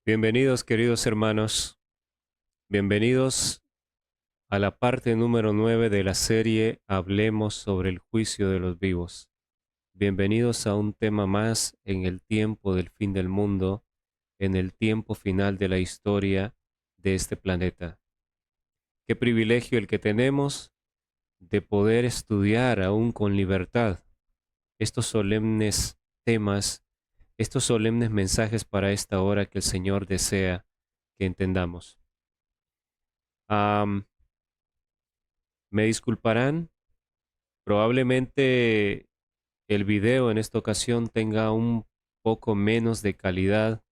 Bienvenidos, queridos hermanos. Bienvenidos a la parte número 9 de la serie Hablemos sobre el juicio de los vivos. Bienvenidos a un tema más en el tiempo del fin del mundo, en el tiempo final de la historia de este planeta. Qué privilegio el que tenemos de poder estudiar aún con libertad estos solemnes temas, estos solemnes mensajes para esta hora que el Señor desea que entendamos. Am, Me disculparán, probablemente el video en esta ocasión tenga un poco menos de calidad,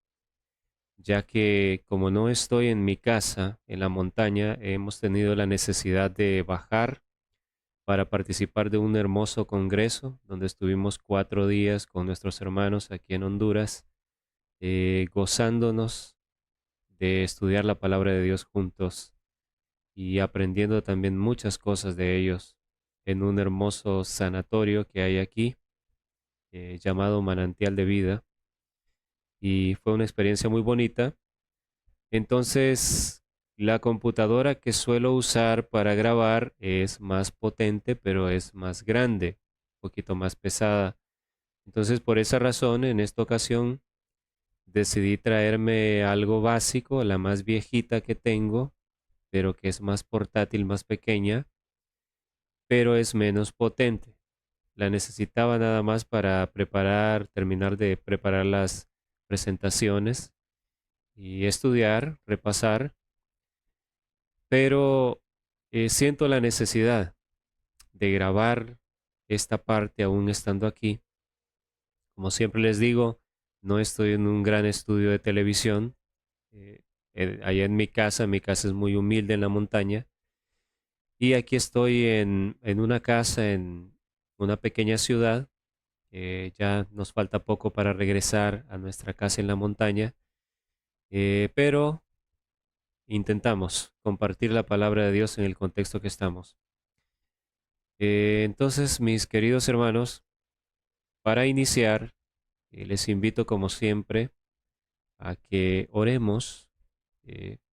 ya que como no estoy en mi casa, en la montaña, hemos tenido la necesidad de bajar para participar de un hermoso congreso donde estuvimos 4 días con nuestros hermanos aquí en Honduras, gozándonos de estudiar la palabra de Dios juntos y aprendiendo también muchas cosas de ellos en un hermoso sanatorio que hay aquí, llamado Manantial de Vida, y fue una experiencia muy bonita. Entonces, la computadora que suelo usar para grabar es más potente, pero es más grande, un poquito más pesada. Entonces, por esa razón, en esta ocasión, decidí traerme algo básico, la más viejita que tengo, pero que es más portátil, más pequeña, pero es menos potente. La necesitaba nada más para terminar de preparar las presentaciones y estudiar, repasar, pero siento la necesidad de grabar esta parte aún estando aquí. Como siempre les digo, no estoy en un gran estudio de televisión. eh, Allá en mi casa es muy humilde en la montaña. Y aquí estoy en una casa en una pequeña ciudad. Ya nos falta poco para regresar a nuestra casa en la montaña, pero intentamos compartir la palabra de Dios en el contexto que estamos. Entonces, mis queridos hermanos, para iniciar, les invito como siempre a que oremos,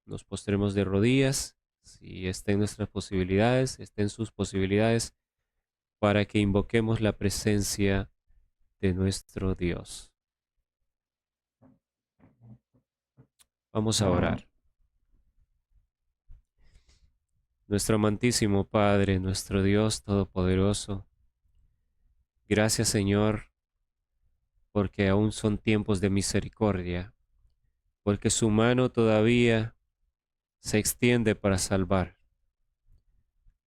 nos postremos de rodillas, si está en nuestras posibilidades, está en sus posibilidades, para que invoquemos la presencia de nuestro Dios. Vamos a orar. Nuestro amantísimo Padre, nuestro Dios Todopoderoso, gracias Señor, porque aún son tiempos de misericordia, porque su mano todavía se extiende para salvar.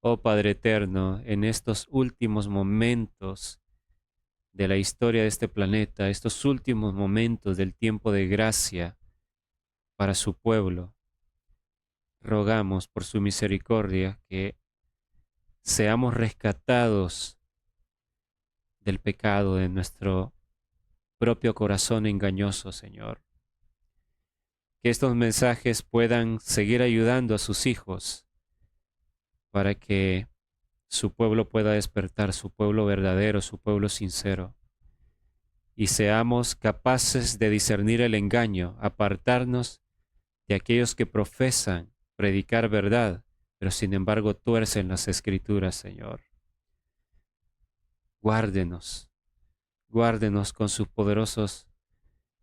Oh Padre eterno, en estos últimos momentos de la historia de este planeta, estos últimos momentos del tiempo de gracia para su pueblo, rogamos por su misericordia que seamos rescatados del pecado de nuestro propio corazón engañoso, Señor. Que estos mensajes puedan seguir ayudando a sus hijos para que su pueblo pueda despertar, su pueblo verdadero, su pueblo sincero, y seamos capaces de discernir el engaño, apartarnos de aquellos que profesan predicar verdad, pero sin embargo tuercen las escrituras, Señor. Guárdenos, guárdenos con sus poderosos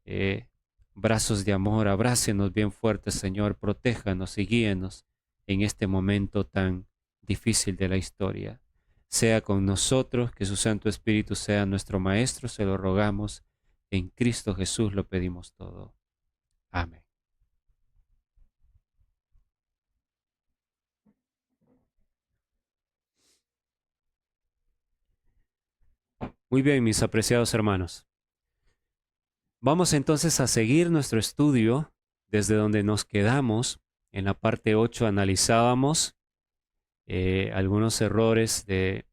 eh, brazos de amor, abrácenos bien fuertes, Señor, protéjanos y guíenos en este momento tan difícil de la historia. Sea con nosotros, que su Santo Espíritu sea nuestro Maestro, se lo rogamos, en Cristo Jesús lo pedimos todo. Amén. Muy bien, mis apreciados hermanos. Vamos entonces a seguir nuestro estudio desde donde nos quedamos. En la parte 8 analizábamos algunos errores de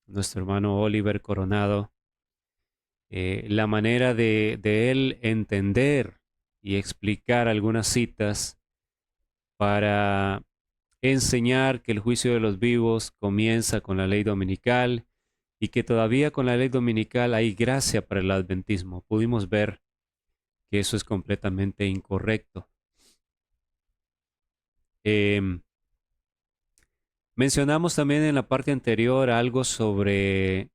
nuestro hermano Oliver Coronado, la manera de él entender y explicar algunas citas para enseñar que el juicio de los vivos comienza con la ley dominical y que todavía con la ley dominical hay gracia para el adventismo. Pudimos ver que eso es completamente incorrecto. Em, Mencionamos también en la parte anterior algo sobre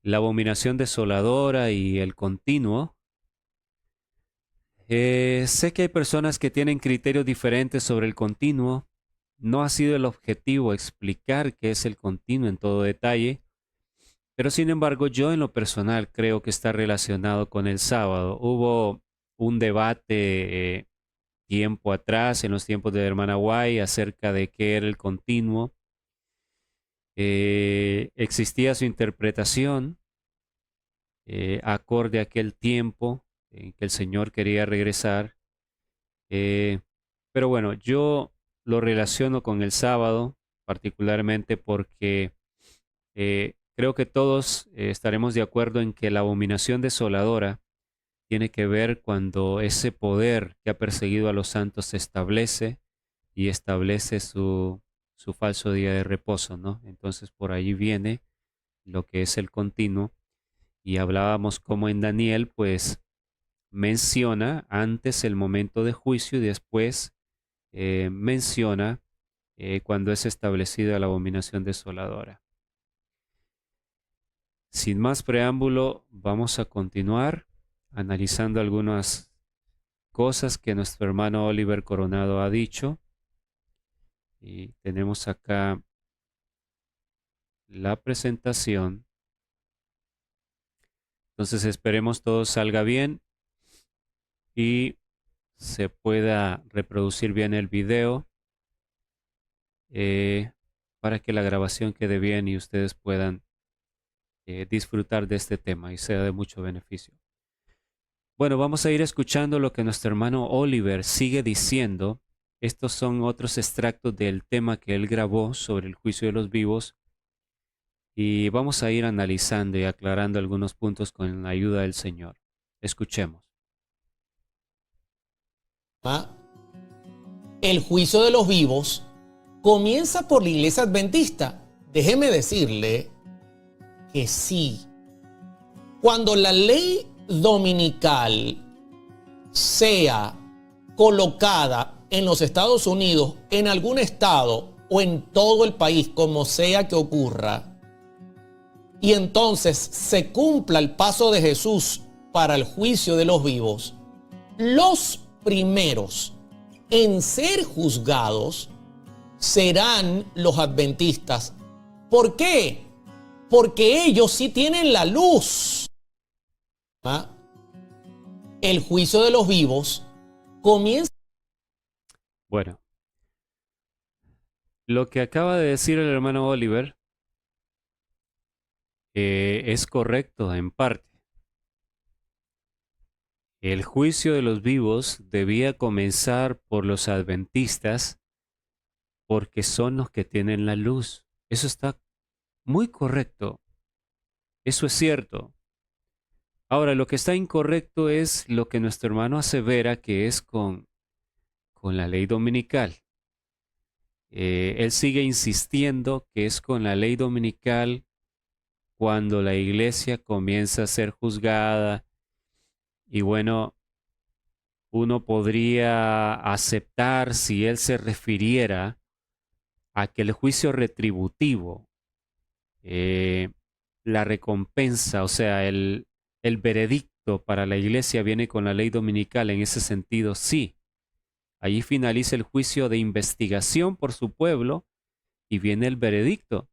la abominación desoladora y el continuo. Sé que hay personas que tienen criterios diferentes sobre el continuo. No ha sido el objetivo explicar qué es el continuo en todo detalle, pero sin embargo yo en lo personal creo que está relacionado con el sábado. Hubo un debate tiempo atrás, en los tiempos de la hermana White, acerca de qué era el continuo. Existía su interpretación acorde a aquel tiempo en que el Señor quería regresar. Eh, pero bueno, yo lo relaciono con el sábado, particularmente porque creo que todos estaremos de acuerdo en que la abominación desoladora tiene que ver cuando ese poder que ha perseguido a los santos se establece y establece su falso día de reposo, ¿no? Entonces por ahí viene lo que es el continuo. Y hablábamos como en Daniel, pues menciona antes el momento de juicio y después menciona cuando es establecida la abominación desoladora. Sin más preámbulo, vamos a continuar analizando algunas cosas que nuestro hermano Oliver Coronado ha dicho. Y tenemos acá la presentación. Entonces esperemos todo salga bien y se pueda reproducir bien el video para que la grabación quede bien y ustedes puedan disfrutar de este tema y sea de mucho beneficio. Bueno, vamos a ir escuchando lo que nuestro hermano Oliver sigue diciendo. Estos son otros extractos del tema que él grabó sobre el juicio de los vivos y vamos a ir analizando y aclarando algunos puntos con la ayuda del Señor. Escuchemos. El juicio de los vivos comienza por la iglesia adventista. Déjeme decirle que sí. Cuando la ley dominical sea colocada en los Estados Unidos, en algún estado o en todo el país, como sea que ocurra, y entonces se cumpla el paso de Jesús para el juicio de los vivos, los primeros en ser juzgados serán los adventistas. ¿Por qué? Porque ellos sí tienen la luz. El juicio de los vivos comienza. Bueno, lo que acaba de decir el hermano Oliver es correcto en parte. El juicio de los vivos debía comenzar por los adventistas porque son los que tienen la luz. Eso está muy correcto. Eso es cierto. Ahora, lo que está incorrecto es lo que nuestro hermano asevera que es con la ley dominical. Él sigue insistiendo que es con la ley dominical cuando la iglesia comienza a ser juzgada. Y bueno, uno podría aceptar si él se refiriera a que el juicio retributivo, la recompensa, o sea, el veredicto para la iglesia viene con la ley dominical. En ese sentido, sí. Allí finaliza el juicio de investigación por su pueblo y viene el veredicto.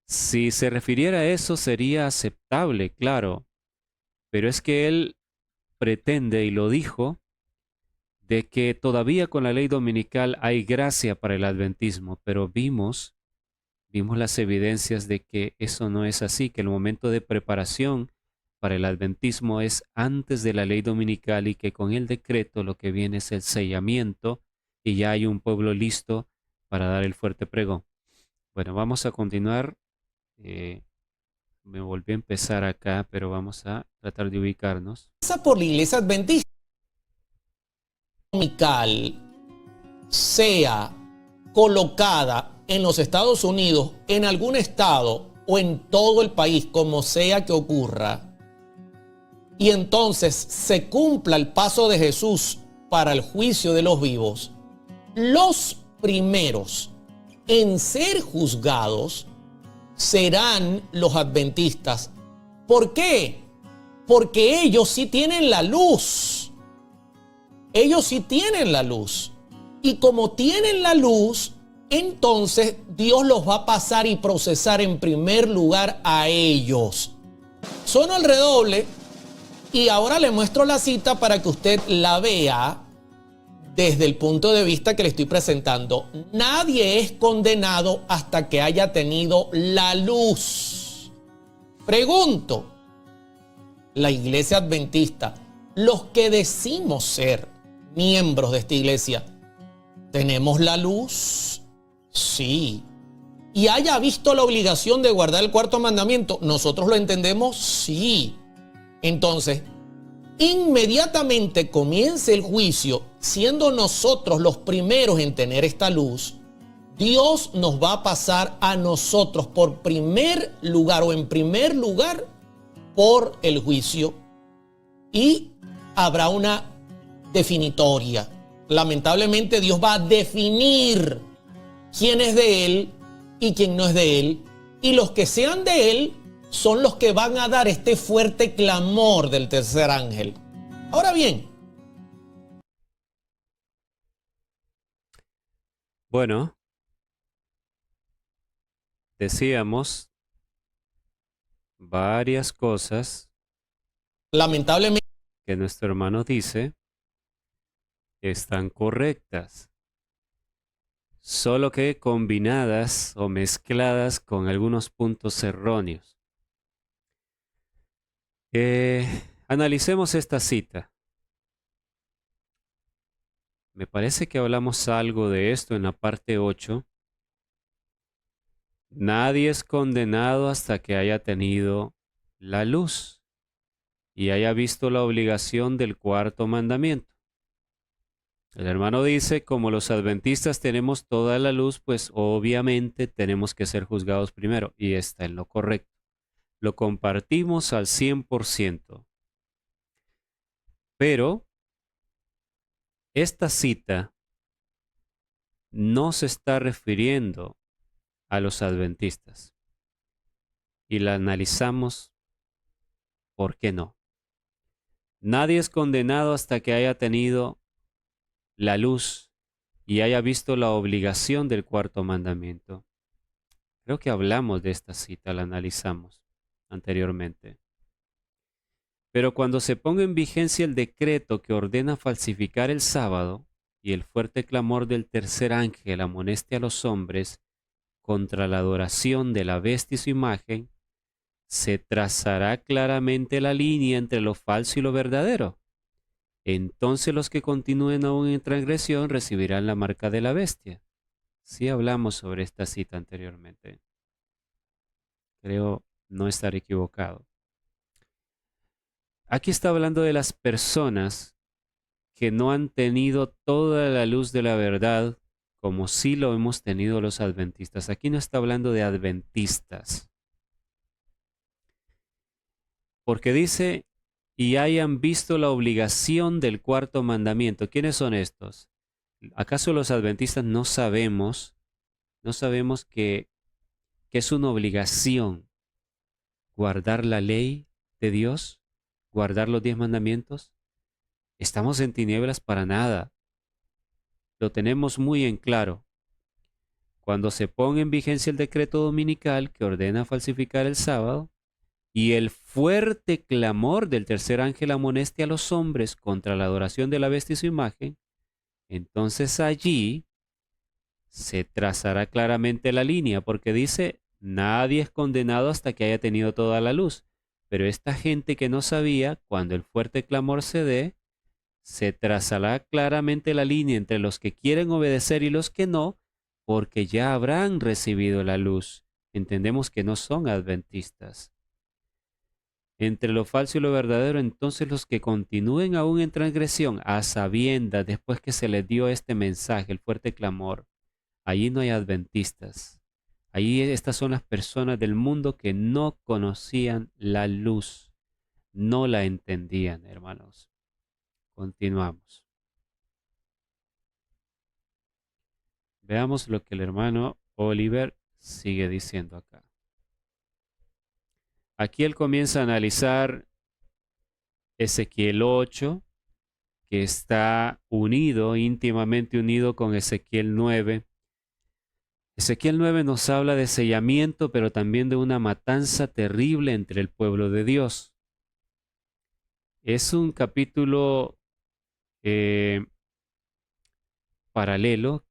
Si se refiriera a eso sería aceptable, claro, pero es que él pretende, y lo dijo, de que todavía con la ley dominical hay gracia para el adventismo, pero vimos las evidencias de que eso no es así, que el momento de preparación para el adventismo es antes de la ley dominical y que con el decreto lo que viene es el sellamiento y ya hay un pueblo listo para dar el fuerte pregón. Bueno, vamos a continuar. Me volví a empezar acá, pero vamos a tratar de ubicarnos. Por la iglesia adventista dominical sea colocada en los Estados Unidos, en algún estado o en todo el país, como sea que ocurra, y entonces se cumpla el paso de Jesús para el juicio de los vivos, los primeros en ser juzgados serán los adventistas. ¿Por qué? Porque ellos sí tienen la luz. Ellos sí tienen la luz. Y como tienen la luz, entonces Dios los va a pasar y procesar en primer lugar a ellos. Suena el redoble y ahora le muestro la cita para que usted la vea desde el punto de vista que le estoy presentando. Nadie es condenado hasta que haya tenido la luz. Pregunto, la iglesia adventista, los que decimos ser miembros de esta iglesia, ¿tenemos la luz? Sí. ¿Y haya visto la obligación de guardar el cuarto mandamiento? ¿Nosotros lo entendemos? Sí. Entonces, inmediatamente comience el juicio, siendo nosotros los primeros en tener esta luz, Dios nos va a pasar a nosotros por primer lugar o en primer lugar por el juicio y habrá una definitoria. Lamentablemente Dios va a definir quién es de Él y quién no es de Él, y los que sean de Él son los que van a dar este fuerte clamor del tercer ángel. Ahora bien, Bueno, decíamos varias cosas lamentablemente, que nuestro hermano dice que están correctas, solo que combinadas o mezcladas con algunos puntos erróneos. Analicemos esta cita. Me parece que hablamos algo de esto en la parte 8. Nadie es condenado hasta que haya tenido la luz y haya visto la obligación del cuarto mandamiento. El hermano dice, como los adventistas tenemos toda la luz, pues obviamente tenemos que ser juzgados primero, y está en lo correcto. Lo compartimos al 100%. Pero esta cita no se está refiriendo a los adventistas. Y la analizamos, ¿por qué no? Nadie es condenado hasta que haya tenido la luz y haya visto la obligación del cuarto mandamiento. Creo que hablamos de esta cita, la analizamos anteriormente. Pero cuando se ponga en vigencia el decreto que ordena falsificar el sábado y el fuerte clamor del tercer ángel amoneste a los hombres contra la adoración de la bestia y su imagen, se trazará claramente la línea entre lo falso y lo verdadero. Entonces los que continúen aún en transgresión recibirán la marca de la bestia. Sí hablamos sobre esta cita anteriormente. Creo no estar equivocado. Aquí está hablando de las personas que no han tenido toda la luz de la verdad como sí lo hemos tenido los adventistas. Aquí no está hablando de adventistas. Porque dice, y hayan visto la obligación del cuarto mandamiento. ¿Quiénes son estos? ¿Acaso los adventistas no sabemos que es una obligación guardar la ley de Dios? ¿Guardar los 10 mandamientos? Estamos en tinieblas para nada. Lo tenemos muy en claro. Cuando se ponga en vigencia el decreto dominical que ordena falsificar el sábado, y el fuerte clamor del tercer ángel amoneste a los hombres contra la adoración de la bestia y su imagen, entonces allí se trazará claramente la línea, porque dice, nadie es condenado hasta que haya tenido toda la luz. Pero esta gente que no sabía, cuando el fuerte clamor se dé, se trazará claramente la línea entre los que quieren obedecer y los que no, porque ya habrán recibido la luz. Entendemos que no son adventistas. Entre lo falso y lo verdadero, entonces los que continúen aún en transgresión, a sabiendas, después que se les dio este mensaje, el fuerte clamor, allí no hay adventistas. Allí estas son las personas del mundo que no conocían la luz. no la entendían, hermanos. Continuamos. Veamos lo que el hermano Oliver sigue diciendo acá. Aquí él comienza a analizar Ezequiel 8, que está unido, íntimamente unido con Ezequiel 9. Ezequiel 9 nos habla de sellamiento, pero también de una matanza terrible entre el pueblo de Dios. Es un capítulo eh, paralelo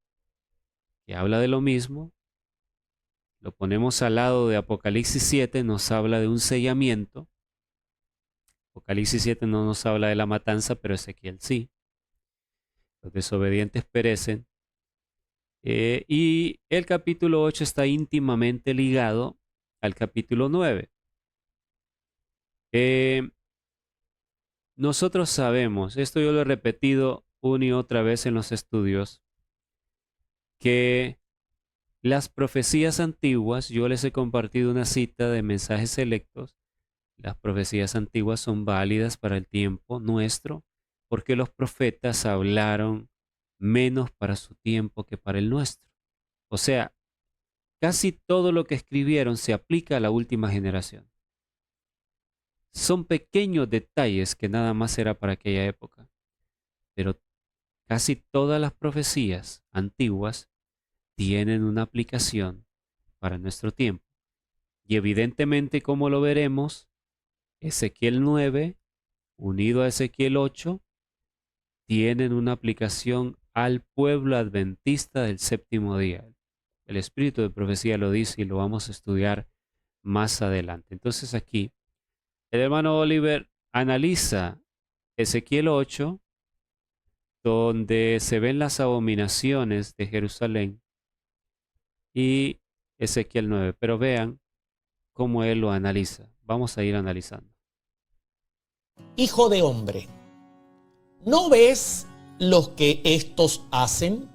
que habla de lo mismo. Lo ponemos al lado de Apocalipsis 7, nos habla de un sellamiento. Apocalipsis 7 no nos habla de la matanza, pero Ezequiel sí. Los desobedientes perecen. Y el capítulo 8 está íntimamente ligado al capítulo 9. Nosotros sabemos, esto yo lo he repetido una y otra vez en los estudios, que las profecías antiguas, yo les he compartido una cita de mensajes selectos, las profecías antiguas son válidas para el tiempo nuestro, porque los profetas hablaron menos para su tiempo que para el nuestro. O sea, casi todo lo que escribieron se aplica a la última generación. Son pequeños detalles que nada más era para aquella época, pero casi todas las profecías antiguas tienen una aplicación para nuestro tiempo. Y evidentemente, como lo veremos, Ezequiel 9, unido a Ezequiel 8, tienen una aplicación al pueblo adventista del séptimo día. El espíritu de profecía lo dice y lo vamos a estudiar más adelante. Entonces aquí, el hermano Oliver analiza Ezequiel 8, donde se ven las abominaciones de Jerusalén, y Ezequiel 9. Pero vean cómo él lo analiza. Vamos a ir analizando. Hijo de hombre, ¿no ves lo que estos hacen?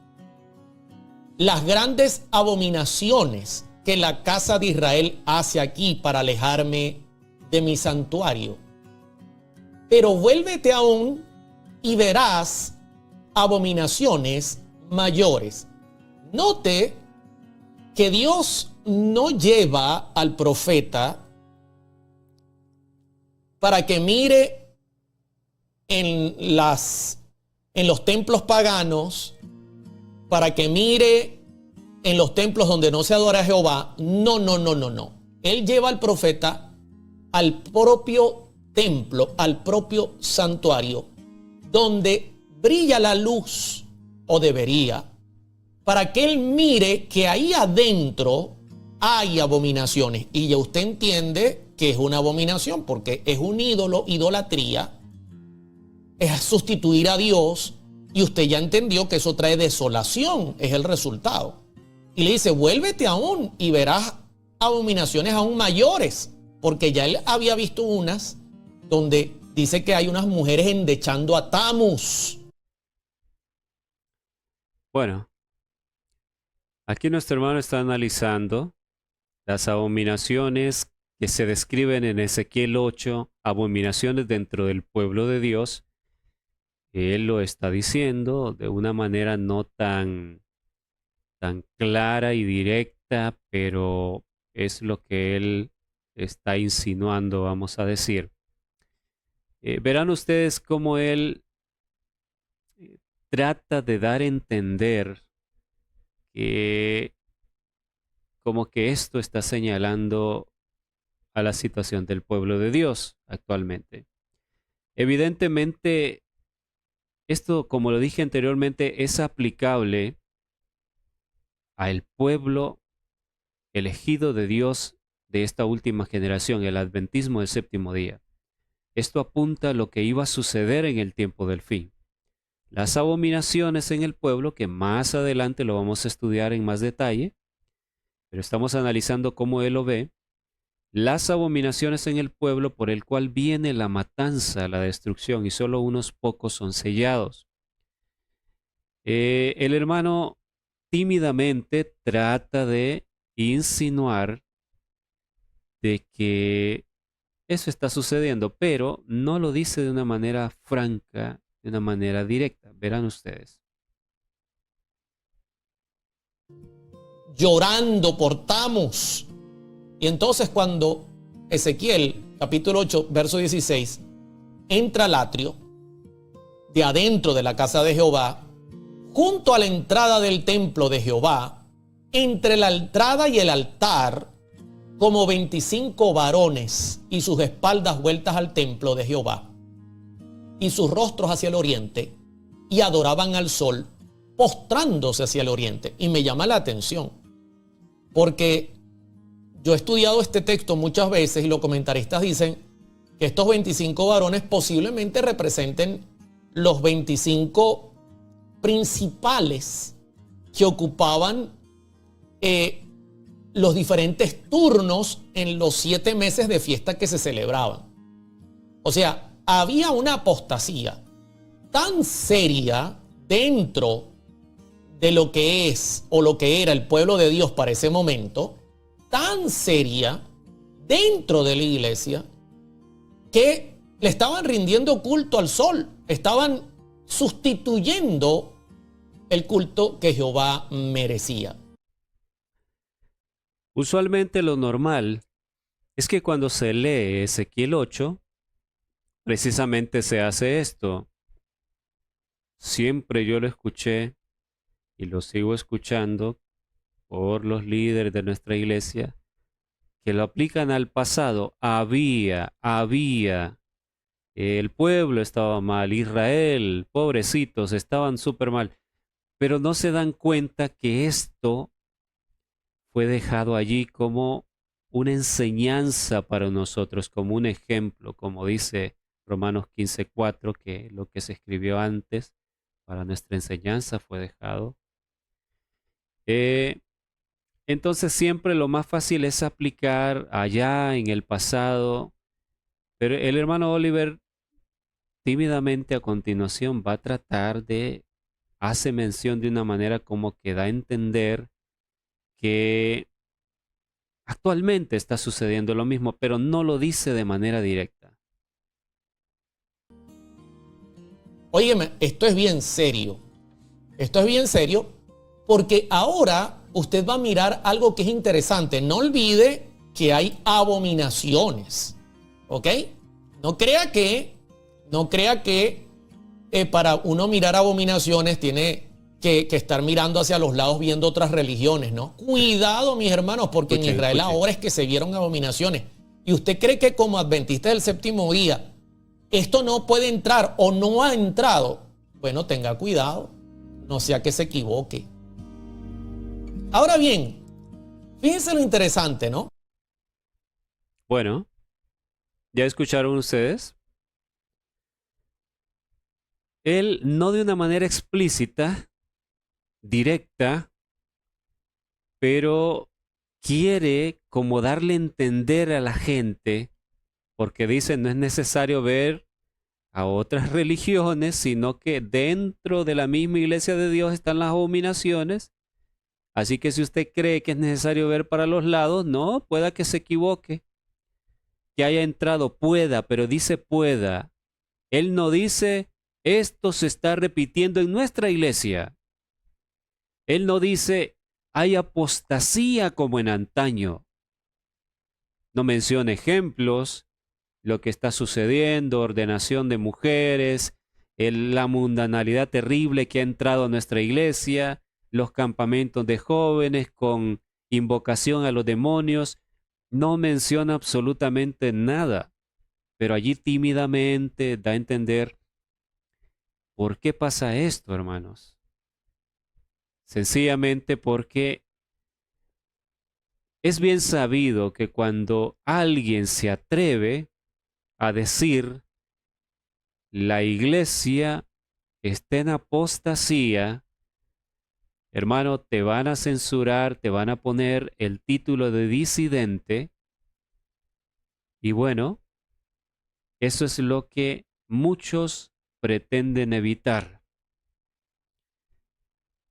Las grandes abominaciones que la casa de Israel hace aquí para alejarme de mi santuario. Pero vuélvete aún y verás abominaciones mayores. Note que Dios no lleva al profeta para que mire en los templos paganos, para que mire en los templos donde no se adora a Jehová. No, no, no, no, no. Él lleva al profeta al propio templo, al propio santuario, donde brilla la luz, o debería, para que él mire que ahí adentro hay abominaciones. Y ya usted entiende que es una abominación, porque es un ídolo, idolatría, es sustituir a Dios, y usted ya entendió que eso trae desolación, es el resultado. Y le dice, vuélvete aún y verás abominaciones aún mayores, porque ya él había visto unas donde dice que hay unas mujeres endechando a Tamus. Bueno, aquí nuestro hermano está analizando las abominaciones que se describen en Ezequiel 8, abominaciones dentro del pueblo de Dios. Él lo está diciendo de una manera no tan clara y directa, pero es lo que él está insinuando, vamos a decir. Verán ustedes cómo él trata de dar a entender que como que esto está señalando a la situación del pueblo de Dios actualmente. Evidentemente, esto, como lo dije anteriormente, es aplicable al pueblo elegido de Dios de esta última generación, el adventismo del séptimo día. Esto apunta a lo que iba a suceder en el tiempo del fin. Las abominaciones en el pueblo, que más adelante lo vamos a estudiar en más detalle, pero estamos analizando cómo él lo ve, las abominaciones en el pueblo por el cual viene la matanza, la destrucción, y solo unos pocos son sellados. El hermano tímidamente trata de insinuar de que eso está sucediendo, pero no lo dice de una manera franca, de una manera directa. Verán ustedes. Llorando portamos. Y entonces cuando Ezequiel, capítulo 8, verso 16, entra al atrio de adentro de la casa de Jehová, junto a la entrada del templo de Jehová, entre la entrada y el altar, como 25 varones y sus espaldas vueltas al templo de Jehová y sus rostros hacia el oriente, y adoraban al sol, postrándose hacia el oriente. Y me llama la atención, porque yo he estudiado este texto muchas veces y los comentaristas dicen que estos 25 varones posiblemente representen los 25 principales que ocupaban los diferentes turnos en los 7 meses de fiesta que se celebraban. O sea, había una apostasía tan seria dentro de lo que es o lo que era el pueblo de Dios para ese momento, tan seria dentro de la iglesia, que le estaban rindiendo culto al sol, estaban sustituyendo el culto que Jehová merecía. Usualmente lo normal es que cuando se lee Ezequiel 8, precisamente se hace esto. Siempre yo lo escuché y lo sigo escuchando por los líderes de nuestra iglesia, que lo aplican al pasado. Había, el pueblo estaba mal, Israel, pobrecitos, estaban súper mal, pero no se dan cuenta que esto fue dejado allí como una enseñanza para nosotros, como un ejemplo, como dice Romanos 15:4, que lo que se escribió antes para nuestra enseñanza fue dejado. Eh, entonces siempre lo más fácil es aplicar allá en el pasado, pero el hermano Oliver tímidamente a continuación va a tratar de, hace mención de una manera como que da a entender que actualmente está sucediendo lo mismo, pero no lo dice de manera directa. Óyeme, esto es bien serio. Esto es bien serio porque ahora usted va a mirar algo que es interesante. No olvide que hay abominaciones. ¿Ok? No crea que para uno mirar abominaciones tiene que estar mirando hacia los lados viendo otras religiones, ¿no? Cuidado, mis hermanos, porque en Israel ahora es que se vieron abominaciones. Y usted cree que como adventista del séptimo día esto no puede entrar o no ha entrado. Bueno, tenga cuidado, no sea que se equivoque. Ahora bien, fíjense lo interesante, ¿no? Bueno, ¿ya escucharon ustedes? Él no de una manera explícita, directa, pero quiere como darle a entender a la gente, porque dice no es necesario ver a otras religiones, sino que dentro de la misma iglesia de Dios están las abominaciones. Así que si usted cree que es necesario ver para los lados, no, pueda que se equivoque, que haya entrado, pueda, pero dice pueda. Él no dice esto se está repitiendo en nuestra iglesia. Él no dice hay apostasía como en antaño. No menciona ejemplos, lo que está sucediendo, ordenación de mujeres, la mundanalidad terrible que ha entrado a nuestra iglesia, los campamentos de jóvenes con invocación a los demonios. No menciona absolutamente nada, pero allí tímidamente da a entender por qué pasa esto, hermanos. Sencillamente porque es bien sabido que cuando alguien se atreve a decir la iglesia está en apostasía, hermano, te van a censurar, te van a poner el título de disidente. Y bueno, eso es lo que muchos pretenden evitar.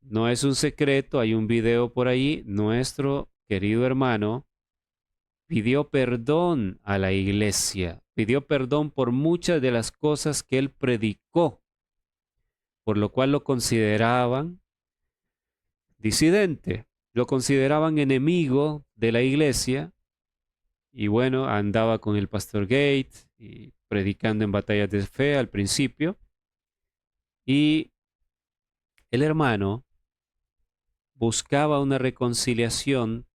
No es un secreto, hay un video por ahí, nuestro querido hermano pidió perdón a la iglesia, pidió perdón por muchas de las cosas que él predicó, por lo cual lo consideraban disidente, lo consideraban enemigo de la iglesia, y bueno, andaba con el pastor Gates y predicando en batallas de fe al principio, y el hermano buscaba una reconciliación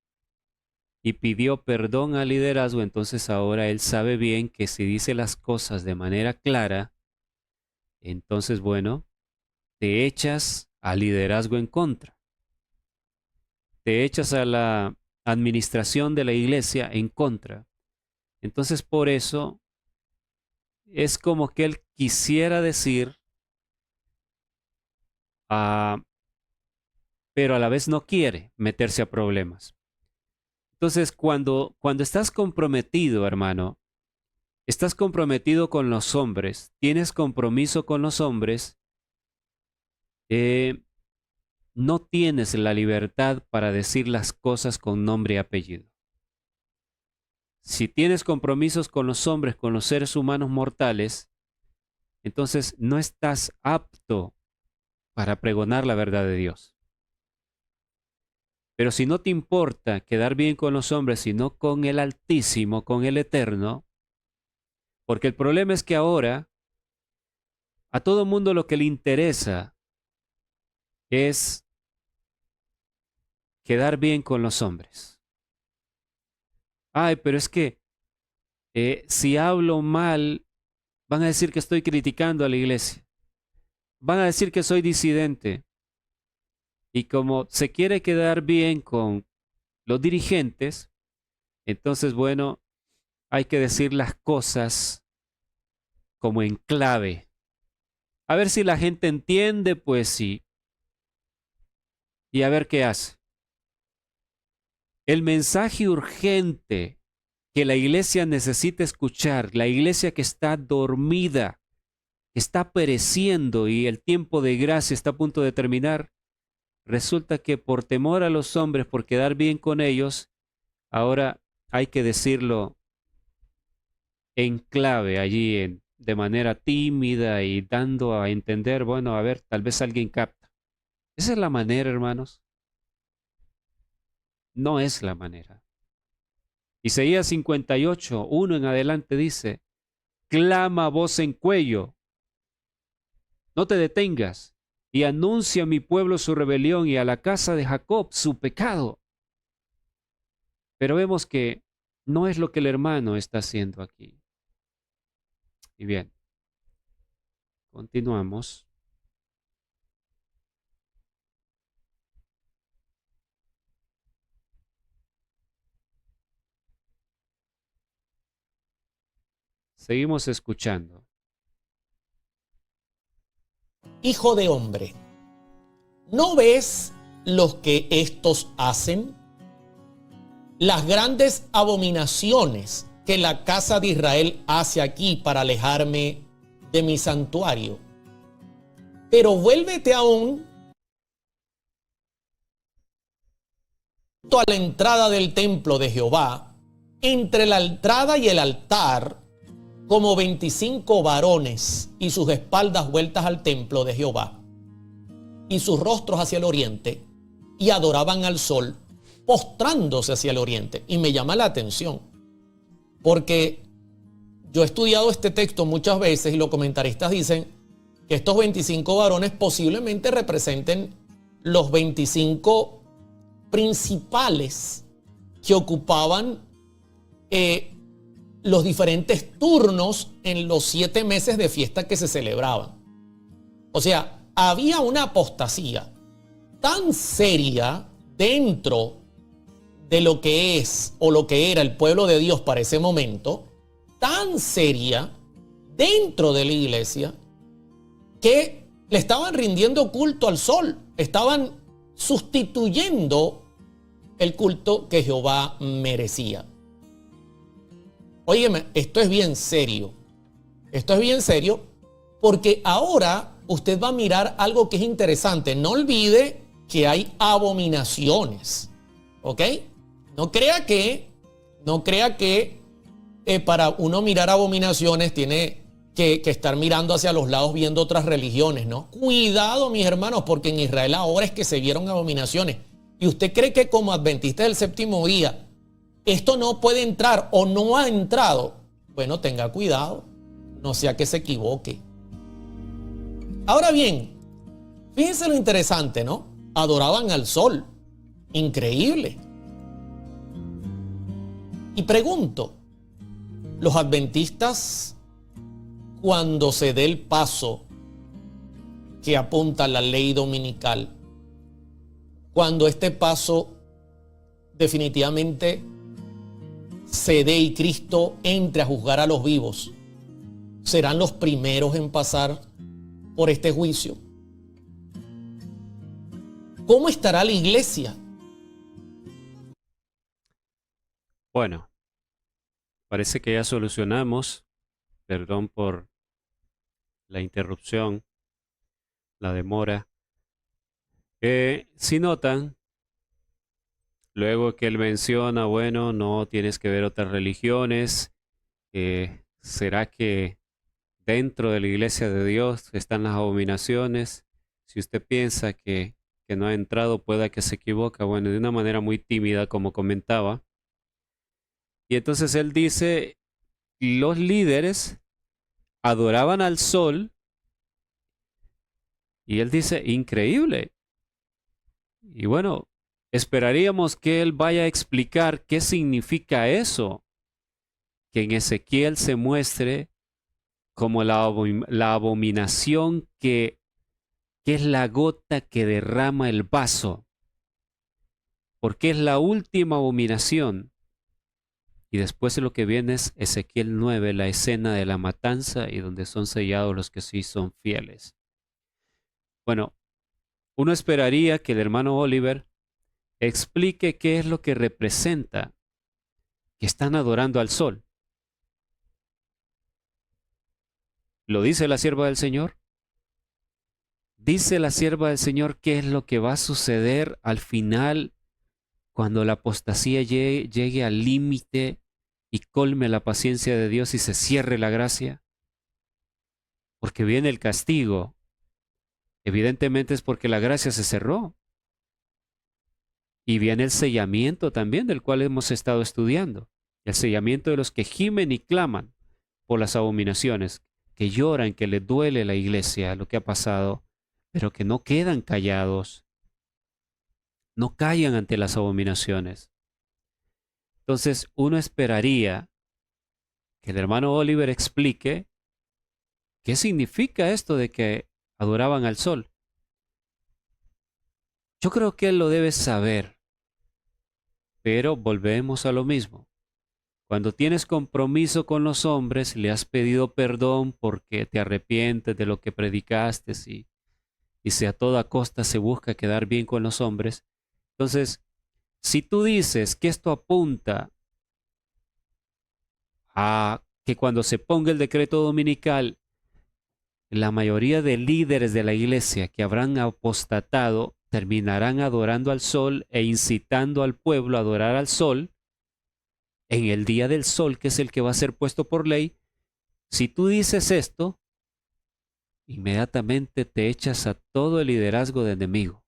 y pidió perdón al liderazgo. Entonces ahora él sabe bien que si dice las cosas de manera clara, entonces bueno, te echas al liderazgo en contra, te echas a la administración de la iglesia en contra. Entonces por eso es como que él quisiera decir, pero a la vez no quiere meterse a problemas. Entonces, cuando estás comprometido, hermano, estás comprometido con los hombres, tienes compromiso con los hombres, no tienes la libertad para decir las cosas con nombre y apellido. Si tienes compromisos con los hombres, con los seres humanos mortales, entonces no estás apto para pregonar la verdad de Dios. Pero si no te importa quedar bien con los hombres, sino con el Altísimo, con el Eterno, porque el problema es que ahora a todo mundo lo que le interesa es quedar bien con los hombres. Ay, pero es que si hablo mal, van a decir que estoy criticando a la iglesia. Van a decir que soy disidente. Y como se quiere quedar bien con los dirigentes, entonces, bueno, hay que decir las cosas como en clave. A ver si la gente entiende, pues sí. Y a ver qué hace. El mensaje urgente que la iglesia necesita escuchar, la iglesia que está dormida, que está pereciendo y el tiempo de gracia está a punto de terminar, resulta que por temor a los hombres, por quedar bien con ellos, ahora hay que decirlo en clave allí, de manera tímida y dando a entender, bueno, a ver, tal vez alguien capta. ¿Esa es la manera, hermanos? No es la manera. Isaías 58, 1 en adelante dice, clama a voz en cuello, no te detengas, y anuncia a mi pueblo su rebelión y a la casa de Jacob su pecado. Pero vemos que no es lo que el hermano está haciendo aquí. Y bien, continuamos. Seguimos escuchando. Hijo de hombre, ¿no ves lo que estos hacen? Las grandes abominaciones que la casa de Israel hace aquí para alejarme de mi santuario. Pero vuélvete aún a la entrada del templo de Jehová, entre la entrada y el altar, como 25 varones y sus espaldas vueltas al templo de Jehová y sus rostros hacia el oriente, y adoraban al sol, postrándose hacia el oriente. Y me llama la atención, porque yo he estudiado este texto muchas veces y los comentaristas dicen que estos 25 varones posiblemente representen los 25 principales que ocupaban los diferentes turnos en los 7 meses de fiesta que se celebraban. O sea, había una apostasía tan seria dentro de lo que es o lo que era el pueblo de Dios para ese momento, tan seria dentro de la iglesia, que le estaban rindiendo culto al sol, estaban sustituyendo el culto que Jehová merecía. Óyeme, esto es bien serio. Esto es bien serio porque ahora usted va a mirar algo que es interesante. No olvide que hay abominaciones, ¿ok? No crea que No crea que para uno mirar abominaciones tiene que estar mirando hacia los lados viendo otras religiones, ¿no? Cuidado, mis hermanos, porque en Israel ahora es que se vieron abominaciones. ¿Y usted cree que como adventista del séptimo día esto no puede entrar o no ha entrado? Bueno, tenga cuidado, no sea que se equivoque. Ahora bien, fíjense lo interesante, ¿no? Adoraban al sol. Increíble. Y pregunto, los adventistas, cuando se dé el paso que apunta a la ley dominical, cuando este paso definitivamente se dé y Cristo entre a juzgar a los vivos, ¿serán los primeros en pasar por este juicio? ¿Cómo estará la iglesia? Bueno, parece que ya solucionamos. Perdón por la interrupción, la demora. Si notan, luego que él menciona, bueno, no tienes que ver otras religiones, ¿será que dentro de la iglesia de Dios están las abominaciones? Si usted piensa que no ha entrado, pueda que se equivoca, bueno, de una manera muy tímida, como comentaba. Y entonces él dice, los líderes adoraban al sol, y él dice, increíble. Y bueno, esperaríamos que él vaya a explicar qué significa eso, que en Ezequiel se muestre como la abominación que es la gota que derrama el vaso, porque es la última abominación. Y después lo que viene es Ezequiel 9, la escena de la matanza y donde son sellados los que sí son fieles. Bueno, uno esperaría que el hermano Oliver explique qué es lo que representa que están adorando al sol. ¿Lo dice la sierva del Señor? ¿Dice la sierva del Señor qué es lo que va a suceder al final cuando la apostasía llegue al límite y colme la paciencia de Dios y se cierre la gracia? Porque viene el castigo. Evidentemente es porque la gracia se cerró. Y viene el sellamiento también, del cual hemos estado estudiando. El sellamiento de los que gimen y claman por las abominaciones, que lloran, que les duele la iglesia, lo que ha pasado, pero que no quedan callados, no callan ante las abominaciones. Entonces uno esperaría que el hermano Oliver explique qué significa esto de que adoraban al sol. Yo creo que él lo debe saber, pero volvemos a lo mismo. Cuando tienes compromiso con los hombres, le has pedido perdón porque te arrepientes de lo que predicaste y si a toda costa se busca quedar bien con los hombres. Entonces, si tú dices que esto apunta a que cuando se ponga el decreto dominical, la mayoría de líderes de la iglesia que habrán apostatado terminarán adorando al sol e incitando al pueblo a adorar al sol en el día del sol, que es el que va a ser puesto por ley. Si tú dices esto, inmediatamente te echas a todo el liderazgo de enemigo.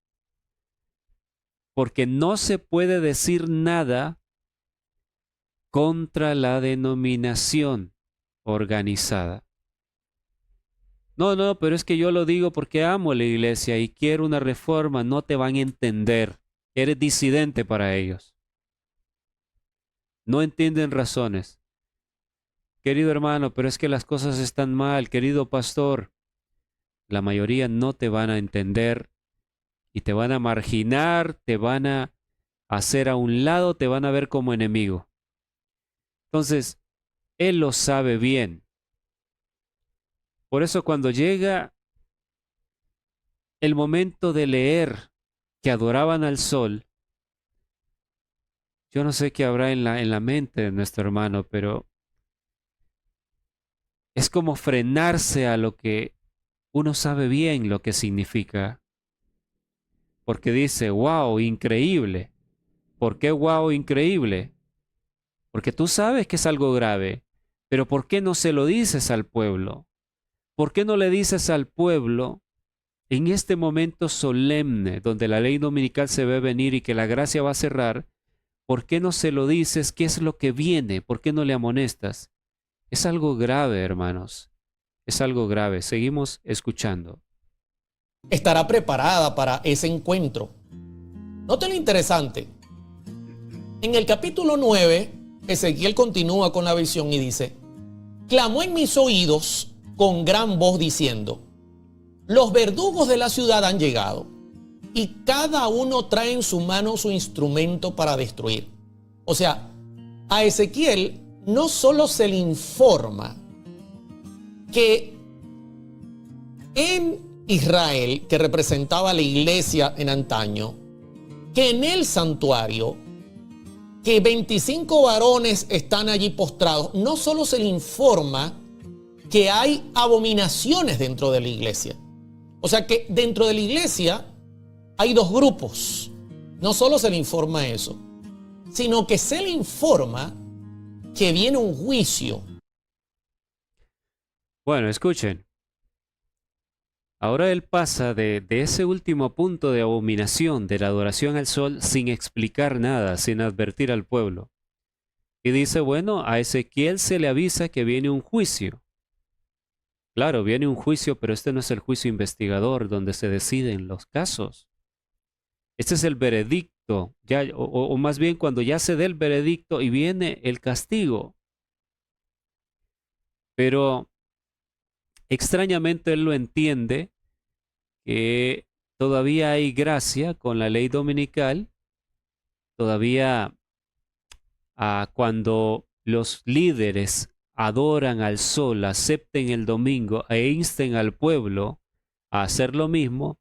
Porque no se puede decir nada contra la denominación organizada. No, pero es que yo lo digo porque amo la iglesia y quiero una reforma. No te van a entender. Eres disidente para ellos. No entienden razones. Querido hermano, pero es que las cosas están mal. Querido pastor, la mayoría no te van a entender y te van a marginar, te van a hacer a un lado, te van a ver como enemigo. Entonces, él lo sabe bien. Por eso cuando llega el momento de leer que adoraban al sol, yo no sé qué habrá en la mente de nuestro hermano, pero es como frenarse a lo que uno sabe bien lo que significa. Porque dice, wow, increíble. ¿Por qué wow, increíble? Porque tú sabes que es algo grave, pero ¿por qué no se lo dices al pueblo? ¿Por qué no le dices al pueblo en este momento solemne donde la ley dominical se ve venir y que la gracia va a cerrar? ¿Por qué no se lo dices qué es lo que viene? ¿Por qué no le amonestas? Es algo grave, hermanos. Es algo grave. Seguimos escuchando. Estará preparada para ese encuentro. Note lo interesante. En el capítulo 9, Ezequiel continúa con la visión y dice: clamó en mis oídos con gran voz diciendo: los verdugos de la ciudad han llegado, y cada uno trae en su mano su instrumento para destruir. O sea, a Ezequiel no solo se le informa que en Israel, que representaba la iglesia en antaño, que en el santuario, que 25 varones están allí postrados, no solo se le informa que hay abominaciones dentro de la iglesia. O sea que dentro de la iglesia hay dos grupos. No solo se le informa eso, sino que se le informa que viene un juicio. Bueno, escuchen. Ahora él pasa de ese último punto de abominación, de la adoración al sol, sin explicar nada, sin advertir al pueblo. Y dice, bueno, a Ezequiel se le avisa que viene un juicio. Claro, viene un juicio, pero este no es el juicio investigador donde se deciden los casos. Este es el veredicto, ya, o más bien cuando ya se dé el veredicto y viene el castigo. Pero extrañamente él lo entiende, que todavía hay gracia con la ley dominical, todavía cuando los líderes adoran al sol, acepten el domingo e insten al pueblo a hacer lo mismo.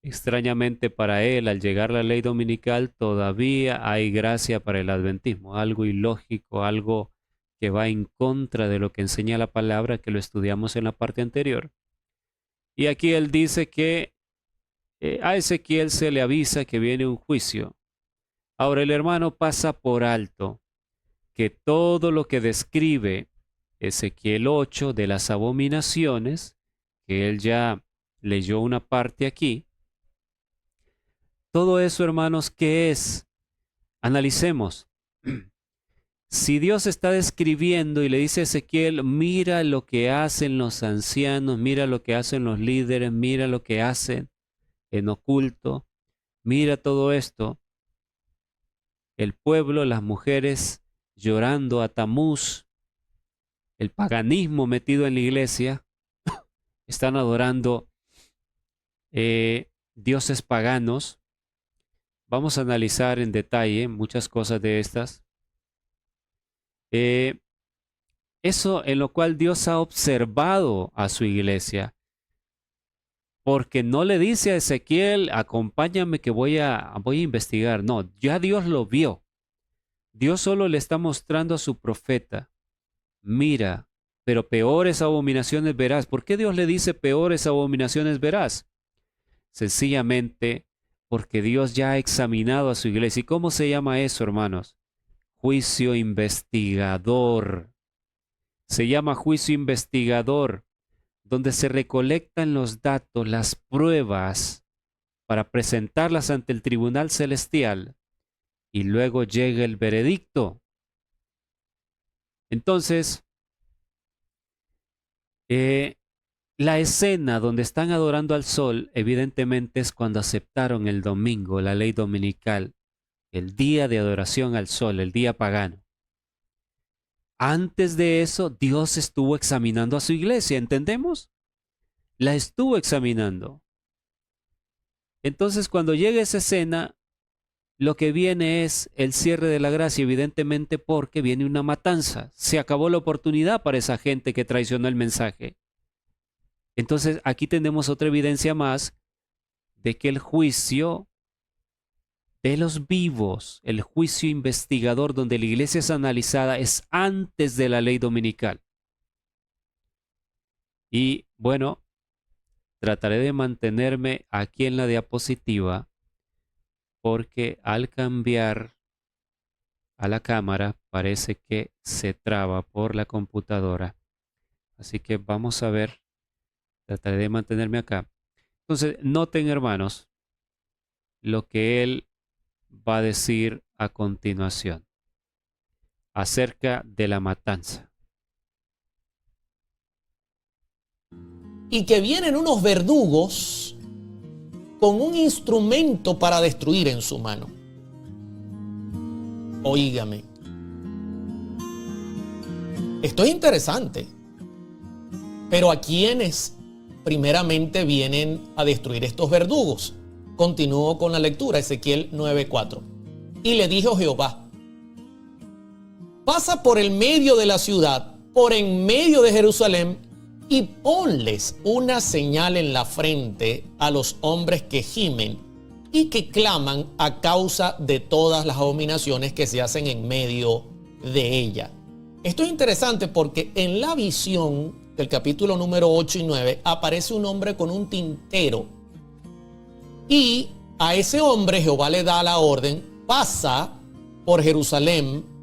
Extrañamente para él, al llegar la ley dominical, todavía hay gracia para el adventismo, algo ilógico, algo que va en contra de lo que enseña la palabra, que lo estudiamos en la parte anterior. Y aquí él dice que a Ezequiel se le avisa que viene un juicio. Ahora el hermano pasa por alto que todo lo que describe Ezequiel 8 de las abominaciones, que él ya leyó una parte aquí, todo eso, hermanos, ¿qué es? Analicemos. Si Dios está describiendo y le dice a Ezequiel, mira lo que hacen los ancianos, mira lo que hacen los líderes, mira lo que hacen en oculto, mira todo esto, el pueblo, las mujeres llorando a Tamuz, el paganismo metido en la iglesia, están adorando dioses paganos. Vamos a analizar en detalle muchas cosas de estas. Eso en lo cual Dios ha observado a su iglesia, porque no le dice a Ezequiel, acompáñame que voy a investigar. No, ya Dios lo vio. Dios solo le está mostrando a su profeta, mira, pero peores abominaciones verás. ¿Por qué Dios le dice peores abominaciones verás? Sencillamente porque Dios ya ha examinado a su iglesia. ¿Y cómo se llama eso, hermanos? Juicio investigador. Se llama juicio investigador, donde se recolectan los datos, las pruebas, para presentarlas ante el tribunal celestial y luego llega el veredicto. Entonces, la escena donde están adorando al sol, evidentemente es cuando aceptaron el domingo, la ley dominical, el día de adoración al sol, el día pagano. Antes de eso, Dios estuvo examinando a su iglesia, ¿entendemos? La estuvo examinando. Entonces, cuando llega esa escena, lo que viene es el cierre de la gracia, evidentemente porque viene una matanza. Se acabó la oportunidad para esa gente que traicionó el mensaje. Entonces, aquí tenemos otra evidencia más de que el juicio de los vivos, el juicio investigador donde la iglesia es analizada, es antes de la ley dominical. Y bueno, trataré de mantenerme aquí en la diapositiva porque al cambiar a la cámara parece que se traba por la computadora. Así que vamos a ver, trataré de mantenerme acá. Entonces, noten, hermanos, lo que él va a decir a continuación acerca de la matanza. Y que vienen unos verdugos con un instrumento para destruir en su mano. Óigame. Esto es interesante. Pero ¿a quiénes primeramente vienen a destruir estos verdugos? Continúo con la lectura, Ezequiel 9:4. Y le dijo Jehová: pasa por el medio de la ciudad, por en medio de Jerusalén, y ponles una señal en la frente a los hombres que gimen y que claman a causa de todas las abominaciones que se hacen en medio de ella. Esto es interesante porque en la visión del capítulo número 8 y 9 aparece un hombre con un tintero. Y a ese hombre Jehová le da la orden: pasa por Jerusalén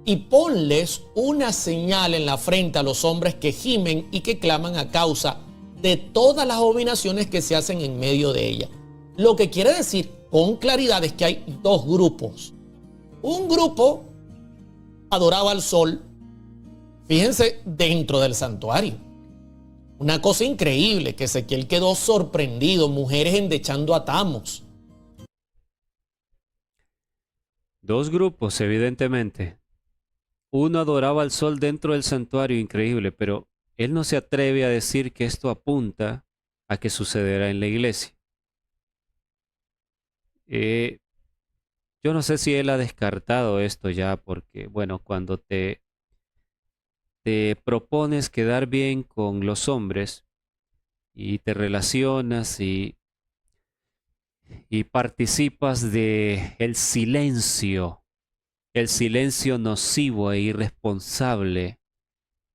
y ponles una señal en la frente a los hombres que gimen y que claman a causa de todas las abominaciones que se hacen en medio de ella. Lo que quiere decir con claridad es que hay dos grupos. Un grupo adoraba al sol, fíjense, dentro del santuario. Una cosa increíble, que Ezequiel quedó sorprendido, mujeres endechando a Tamos. Dos grupos, evidentemente. Uno adoraba al sol dentro del santuario, increíble, pero él no se atreve a decir que esto apunta a que sucederá en la iglesia. Yo no sé si él ha descartado esto ya, porque, bueno, cuando te propones quedar bien con los hombres y te relacionas y participas de el silencio nocivo e irresponsable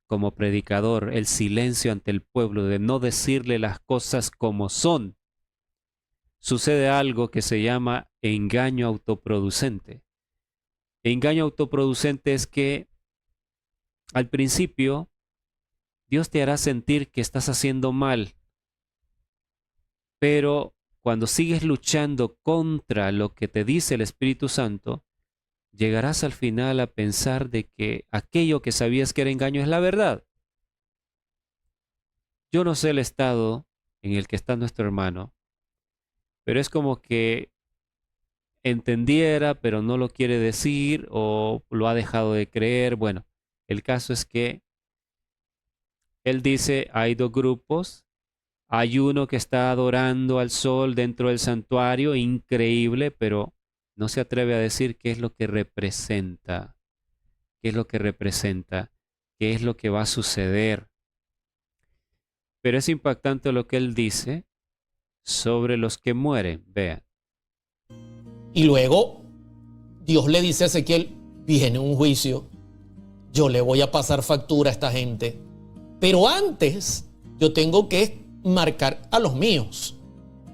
como predicador, el silencio ante el pueblo, de no decirle las cosas como son, sucede algo que se llama engaño autoproducente. Engaño autoproducente es que al principio Dios te hará sentir que estás haciendo mal, pero cuando sigues luchando contra lo que te dice el Espíritu Santo, llegarás al final a pensar de que aquello que sabías que era engaño es la verdad. Yo no sé el estado en el que está nuestro hermano, pero es como que entendiera, pero no lo quiere decir o lo ha dejado de creer. Bueno, el caso es que él dice, hay dos grupos. Hay uno que está adorando al sol dentro del santuario, increíble, pero no se atreve a decir qué es lo que representa, qué es lo que representa, qué es lo que va a suceder. Pero es impactante lo que él dice sobre los que mueren. Vean. Y luego Dios le dice a Ezequiel: viene un juicio, yo le voy a pasar factura a esta gente, pero antes yo tengo que marcar a los míos.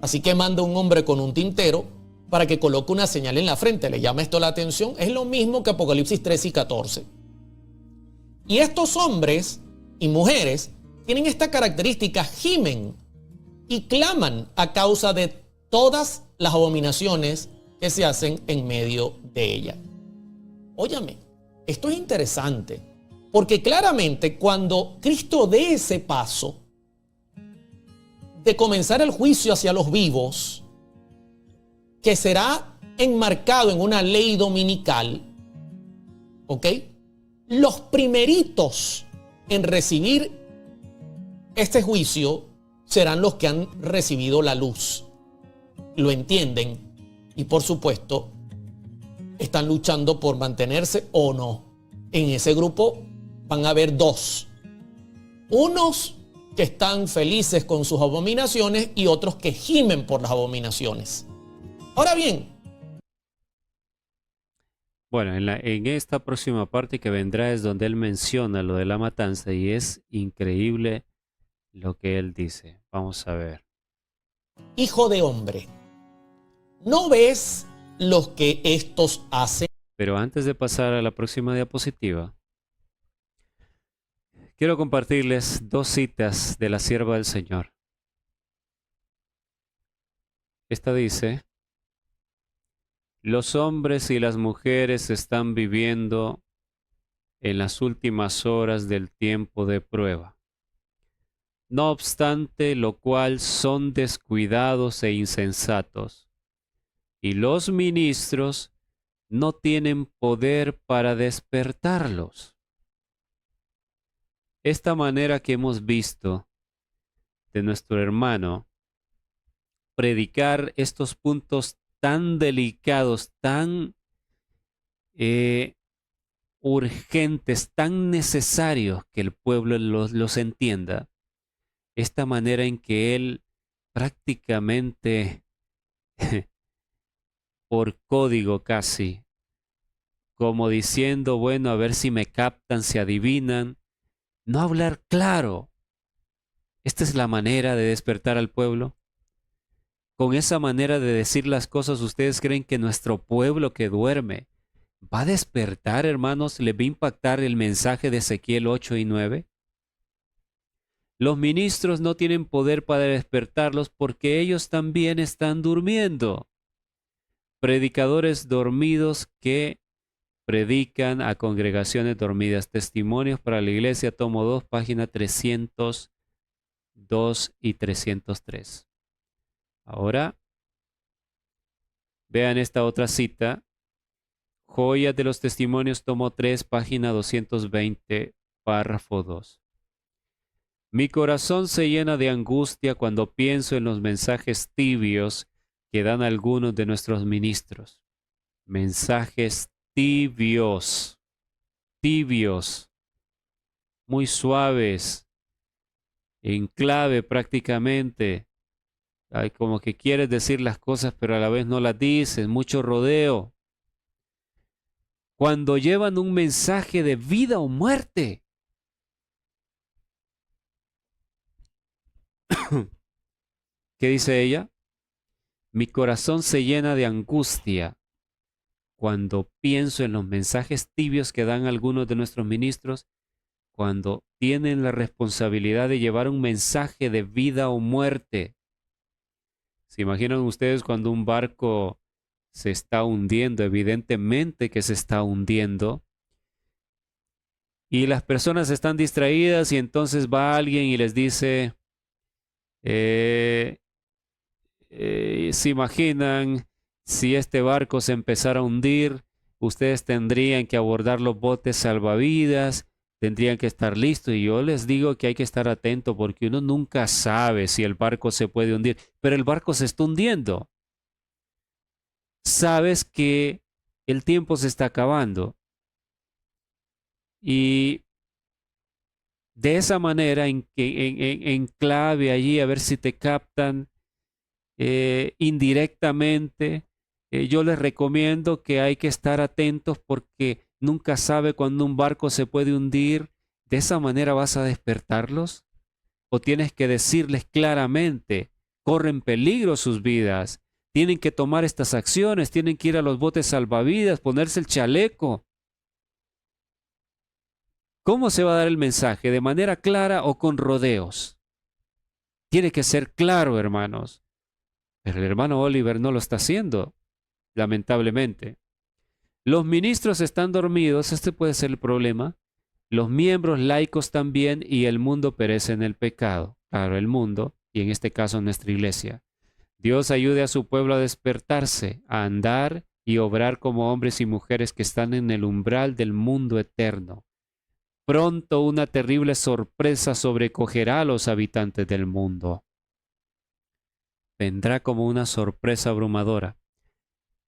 Así que manda un hombre con un tintero para que coloque una señal en la frente. ¿Le llama esto la atención? Es lo mismo que Apocalipsis 13 y 14. Y estos hombres y mujeres tienen esta característica: gimen y claman a causa de todas las abominaciones que se hacen en medio de ella. Óyame, esto es interesante, porque claramente cuando Cristo dé ese paso de comenzar el juicio hacia los vivos, que será enmarcado en una ley dominical, ¿ok? Los primeritos en recibir este juicio serán los que han recibido la luz. Lo entienden y, por supuesto, están luchando por mantenerse o no. En ese grupo van a haber dos. Unos que están felices con sus abominaciones y otros que gimen por las abominaciones. Ahora bien, Bueno, en esta próxima parte que vendrá es donde él menciona lo de la matanza y es increíble lo que él dice. Vamos a ver. hijo de hombre, ¿no ves lo que estos hacen? Pero antes de pasar a la próxima diapositiva, quiero compartirles dos citas de la sierva del Señor. Esta dice: los hombres y las mujeres están viviendo en las últimas horas del tiempo de prueba. No obstante lo cual son descuidados e insensatos, y los ministros no tienen poder para despertarlos. Esta manera que hemos visto de nuestro hermano predicar estos puntos tan delicados, tan urgentes, tan necesarios que el pueblo los entienda, esta manera en que él prácticamente por código casi, como diciendo, bueno, a ver si me captan, si adivinan, no hablar claro. Esta es la manera de despertar al pueblo. Con esa manera de decir las cosas, ¿ustedes creen que nuestro pueblo que duerme va a despertar, hermanos? ¿Le va a impactar el mensaje de Ezequiel 8 y 9? Los ministros no tienen poder para despertarlos porque ellos también están durmiendo. Predicadores dormidos que predican a congregaciones dormidas. Testimonios para la Iglesia, tomo 2, página 302 y 303. Ahora, vean esta otra cita. Joyas de los Testimonios, tomo 3, página 220, párrafo 2. Mi corazón se llena de angustia cuando pienso en los mensajes tibios que dan algunos de nuestros ministros. Mensajes tibios, tibios, muy suaves, en clave prácticamente. Hay como que quieres decir las cosas pero a la vez no las dices, mucho rodeo. Cuando llevan un mensaje de vida o muerte. ¿Qué dice ella? Mi corazón se llena de angustia cuando pienso en los mensajes tibios que dan algunos de nuestros ministros, cuando tienen la responsabilidad de llevar un mensaje de vida o muerte. ¿Se imaginan ustedes cuando un barco se está hundiendo? Evidentemente que se está hundiendo. Y las personas están distraídas y entonces va alguien y les dice, eh, se imaginan si este barco se empezara a hundir, ustedes tendrían que abordar los botes salvavidas, tendrían que estar listos. Y yo les digo que hay que estar atento porque uno nunca sabe si el barco se puede hundir, pero el barco se está hundiendo. Sabes que el tiempo se está acabando y de esa manera en clave allí a ver si te captan indirectamente. Yo les recomiendo que hay que estar atentos porque nunca sabe cuándo un barco se puede hundir. ¿De esa manera vas a despertarlos? ¿O tienes que decirles claramente, corren peligro sus vidas, tienen que tomar estas acciones, tienen que ir a los botes salvavidas, ponerse el chaleco? ¿Cómo se va a dar el mensaje? ¿De manera clara o con rodeos? Tiene que ser claro, hermanos. Pero el hermano Oliver no lo está haciendo, lamentablemente. Los ministros están dormidos, este puede ser el problema. Los miembros laicos también y el mundo perece en el pecado. Claro, el mundo, y en este caso nuestra iglesia. Dios ayude a su pueblo a despertarse, a andar y obrar como hombres y mujeres que están en el umbral del mundo eterno. Pronto una terrible sorpresa sobrecogerá a los habitantes del mundo. Vendrá como una sorpresa abrumadora.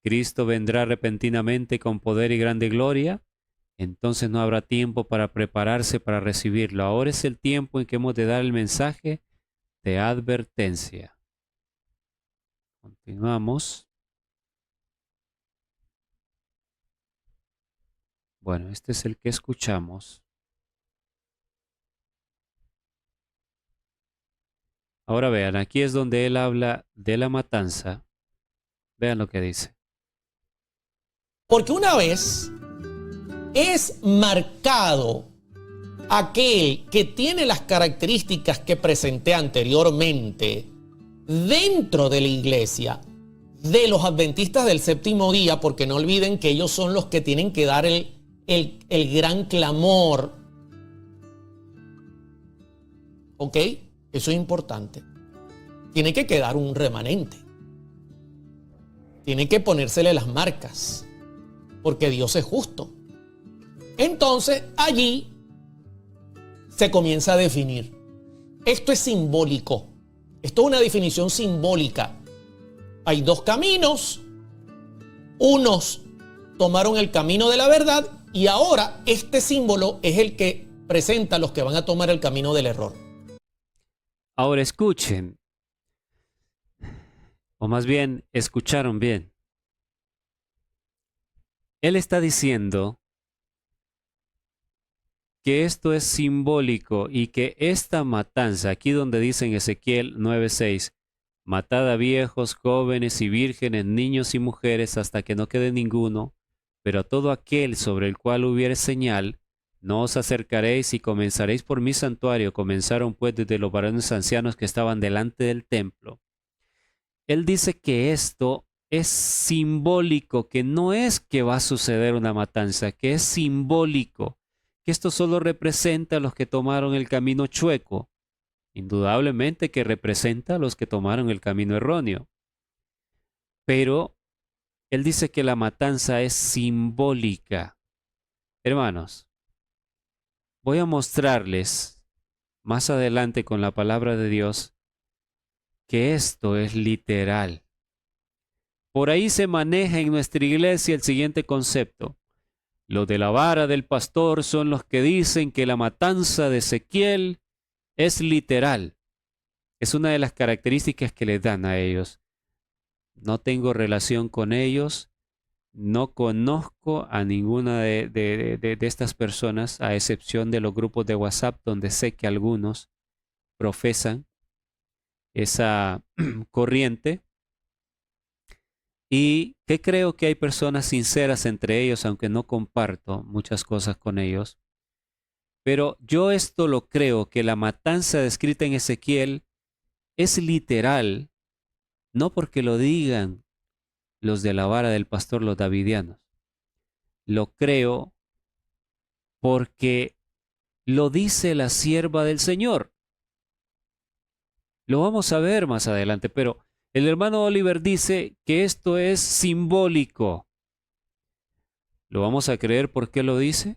Cristo vendrá repentinamente con poder y grande gloria. Entonces no habrá tiempo para prepararse para recibirlo. Ahora es el tiempo en que hemos de dar el mensaje de advertencia. Continuamos. Bueno, este es el que escuchamos. Ahora vean, aquí es donde él habla de la matanza. Vean lo que dice. Porque una vez es marcado aquel que tiene las características que presenté anteriormente dentro de la iglesia de los adventistas del séptimo día, porque no olviden que ellos son los que tienen que dar el gran clamor. ¿Ok? Eso es importante. Tiene que quedar un remanente. Tiene que ponérsele las marcas, porque Dios es justo. Entonces, allí se comienza a definir. Esto es simbólico. Esto es una definición simbólica. Hay dos caminos. Unos tomaron el camino de la verdad y ahora este símbolo es el que presenta a los que van a tomar el camino del error. Ahora escuchen, o más bien escucharon bien. Él está diciendo que esto es simbólico y que esta matanza, aquí donde dice en Ezequiel 9:6, matad a viejos, jóvenes y vírgenes, niños y mujeres, hasta que no quede ninguno, pero a todo aquel sobre el cual hubiere señal, no os acercaréis y comenzaréis por mi santuario. Comenzaron pues desde los varones ancianos que estaban delante del templo. Él dice que esto es simbólico, que no es que va a suceder una matanza, que es simbólico, que esto solo representa a los que tomaron el camino chueco. Indudablemente que representa a los que tomaron el camino erróneo. Pero él dice que la matanza es simbólica. Hermanos, voy a mostrarles más adelante con la palabra de Dios que esto es literal. Por ahí se maneja en nuestra iglesia el siguiente concepto. Los de la vara del pastor son los que dicen que la matanza de Ezequiel es literal. Es una de las características que les dan a ellos. No tengo relación con ellos, no conozco a ninguna de estas personas, a excepción de los grupos de WhatsApp, donde sé que algunos profesan esa corriente. Y que creo que hay personas sinceras entre ellos, aunque no comparto muchas cosas con ellos. Pero yo esto lo creo, que la matanza descrita en Ezequiel es literal, no porque lo digan los de la vara del pastor, los davidianos. Lo creo porque lo dice la sierva del Señor. Lo vamos a ver más adelante, pero el hermano Oliver dice que esto es simbólico. ¿Lo vamos a creer por qué lo dice?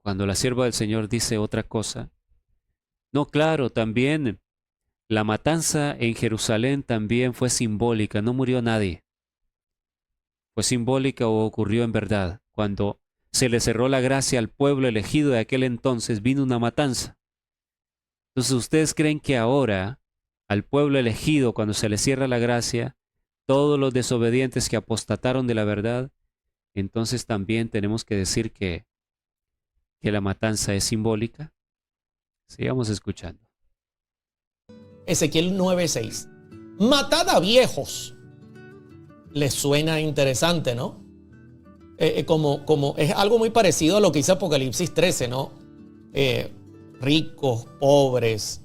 Cuando la sierva del Señor dice otra cosa. No, claro, también la matanza en Jerusalén también fue simbólica, no murió nadie. Fue simbólica o ocurrió en verdad. Cuando se le cerró la gracia al pueblo elegido de aquel entonces, vino una matanza. Entonces, ¿ustedes creen que ahora al pueblo elegido, cuando se le cierra la gracia, todos los desobedientes que apostataron de la verdad, entonces también tenemos que decir que la matanza es simbólica? Sigamos escuchando. Ezequiel 9:6. Matad a viejos. Les suena interesante, ¿no? Como es algo muy parecido a lo que dice Apocalipsis 13, ¿no? Ricos, pobres,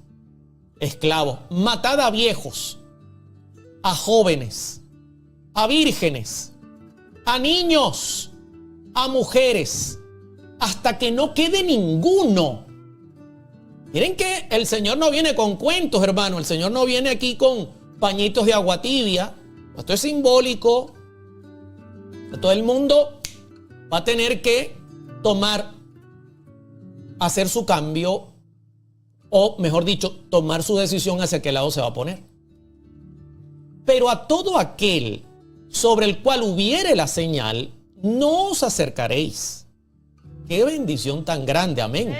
esclavos. Matad a viejos, a jóvenes, a vírgenes, a niños, a mujeres, hasta que no quede ninguno. Miren que el Señor no viene con cuentos, hermano. El Señor no viene aquí con pañitos de agua tibia. Esto es simbólico. Todo el mundo va a tener que hacer su cambio, o mejor dicho, tomar su decisión hacia qué lado se va a poner. Pero a todo aquel sobre el cual hubiere la señal, no os acercaréis. Qué bendición tan grande, amén.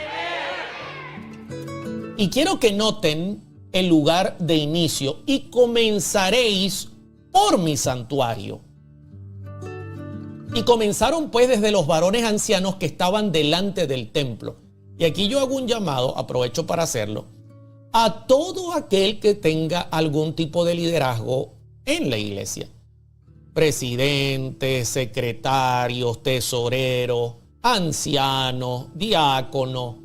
Y quiero que noten el lugar de inicio. Y comenzaréis por mi santuario. Y comenzaron pues desde los varones ancianos que estaban delante del templo. Y aquí yo hago un llamado, aprovecho para hacerlo, a todo aquel que tenga algún tipo de liderazgo en la iglesia. presidentes, secretarios, tesoreros, ancianos, diáconos,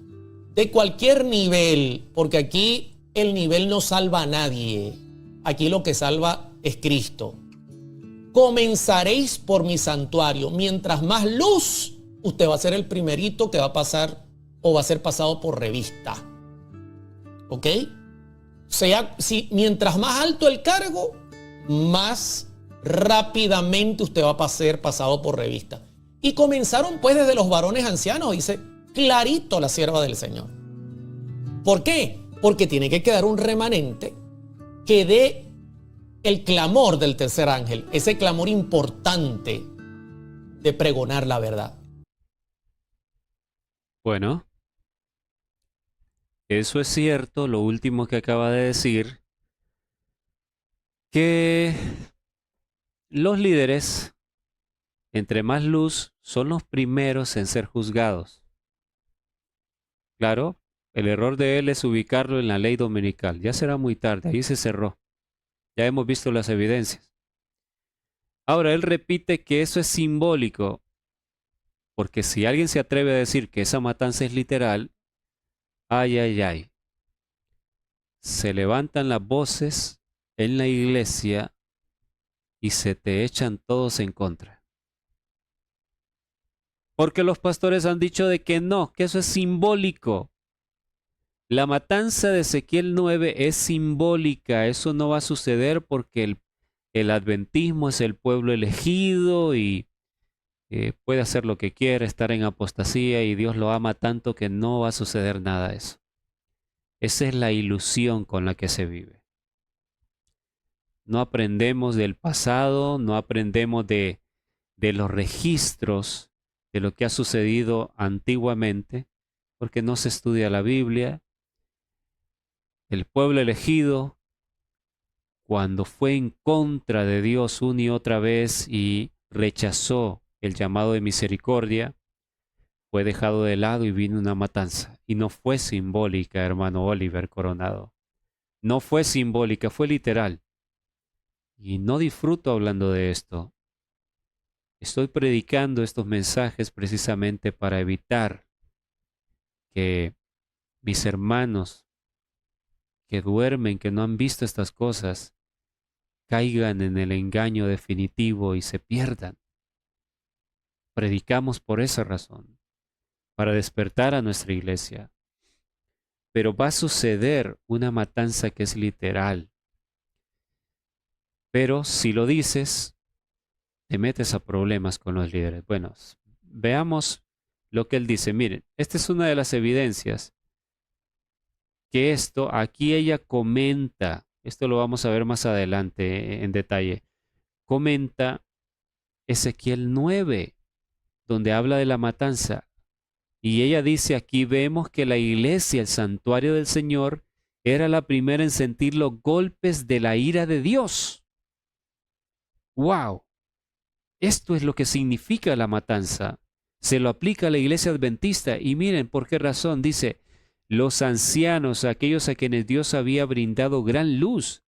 de cualquier nivel, porque aquí el nivel no salva a nadie. Aquí lo que salva es Cristo. Comenzaréis por mi santuario. Mientras más luz, usted va a ser el primerito que va a pasar o va a ser pasado por revista. ¿Ok? Mientras más alto el cargo, más rápidamente usted va a ser pasado por revista. Y comenzaron pues desde los varones ancianos, dice clarito la sierva del Señor. ¿Por qué? Porque tiene que quedar un remanente que dé el clamor del tercer ángel, ese clamor importante de pregonar la verdad. Bueno, eso es cierto, lo último que acaba de decir, que los líderes, entre más luz, son los primeros en ser juzgados. Claro, el error de él es ubicarlo en la ley dominical. Ya será muy tarde, ahí se cerró. Ya hemos visto las evidencias. Ahora, él repite que eso es simbólico, porque si alguien se atreve a decir que esa matanza es literal, ay, ay, ay. Se levantan las voces en la iglesia y se te echan todos en contra. Porque los pastores han dicho de que no, que eso es simbólico. La matanza de Ezequiel 9 es simbólica, eso no va a suceder porque el adventismo es el pueblo elegido y puede hacer lo que quiera, estar en apostasía y Dios lo ama tanto que no va a suceder nada de eso. Esa es la ilusión con la que se vive. No aprendemos del pasado, no aprendemos de los registros de lo que ha sucedido antiguamente, porque no se estudia la Biblia. El pueblo elegido, cuando fue en contra de Dios una y otra vez y rechazó el llamado de misericordia, fue dejado de lado y vino una matanza. Y no fue simbólica, hermano Oliver Coronado. No fue simbólica, fue literal. Y no disfruto hablando de esto. Estoy predicando estos mensajes precisamente para evitar que mis hermanos que duermen, que no han visto estas cosas, caigan en el engaño definitivo y se pierdan. Predicamos por esa razón, para despertar a nuestra iglesia. Pero va a suceder una matanza que es literal. Pero si lo dices, te metes a problemas con los líderes. Bueno, veamos lo que él dice. Miren, esta es una de las evidencias que aquí ella comenta, esto lo vamos a ver más adelante en detalle, comenta Ezequiel 9, donde habla de la matanza. Y ella dice, aquí vemos que la iglesia, el santuario del Señor, era la primera en sentir los golpes de la ira de Dios. ¡Wow! Esto es lo que significa la matanza. Se lo aplica a la iglesia adventista y miren por qué razón. Dice, los ancianos, aquellos a quienes Dios había brindado gran luz,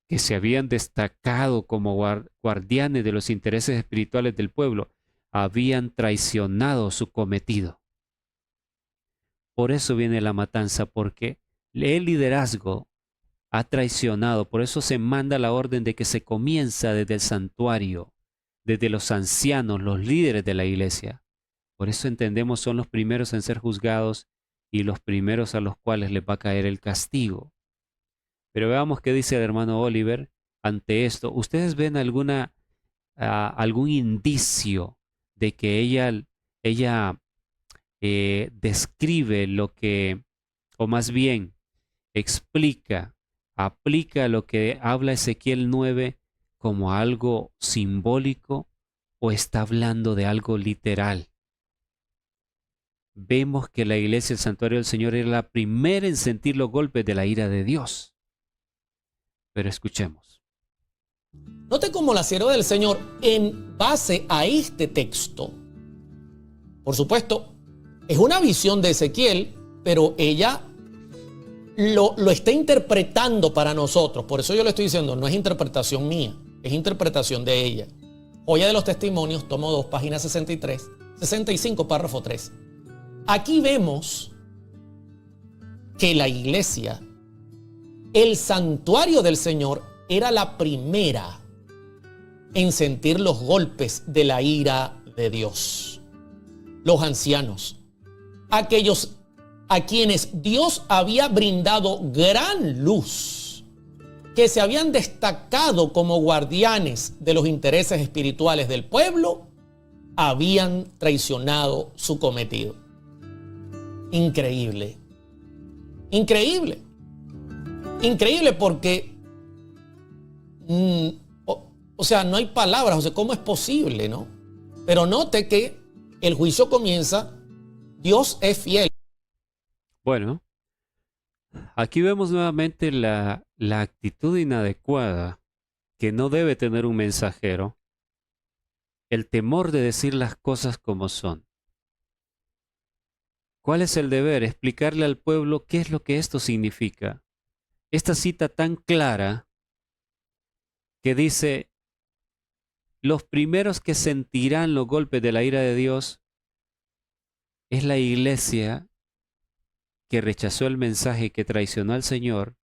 que se habían destacado como guardianes de los intereses espirituales del pueblo, habían traicionado su cometido. Por eso viene la matanza, porque el liderazgo ha traicionado. Por eso se manda la orden de que se comienza desde el santuario, desde los ancianos, los líderes de la iglesia. Por eso entendemos son los primeros en ser juzgados y los primeros a los cuales les va a caer el castigo. Pero veamos qué dice el hermano Oliver ante esto. ¿Ustedes ven algún indicio de que ella describe lo que, o más bien explica, aplica lo que habla Ezequiel 9 como algo simbólico o está hablando de algo literal? Vemos que la iglesia, el santuario del Señor, era la primera en sentir los golpes de la ira de Dios. Pero escuchemos. Note cómo la sierva del Señor, en base a este texto, por supuesto, es una visión de Ezequiel, pero ella lo está interpretando para nosotros. Por eso yo le estoy diciendo, no es interpretación mía, es interpretación de ella. Joya de los Testimonios, tomo 2, página 65, párrafo 3. Aquí vemos que la iglesia, el santuario del Señor, era la primera en sentir los golpes de la ira de Dios. Los ancianos, aquellos a quienes Dios había brindado gran luz, que se habían destacado como guardianes de los intereses espirituales del pueblo, habían traicionado su cometido. Increíble. Increíble. Increíble porque, o sea, no hay palabras, o sea, ¿cómo es posible, no? Pero note que el juicio comienza, Dios es fiel. Bueno, aquí vemos nuevamente la actitud inadecuada que no debe tener un mensajero, el temor de decir las cosas como son. ¿Cuál es el deber? Explicarle al pueblo qué es lo que esto significa. Esta cita tan clara que dice, los primeros que sentirán los golpes de la ira de Dios es la iglesia que rechazó el mensaje, que traicionó al Señor,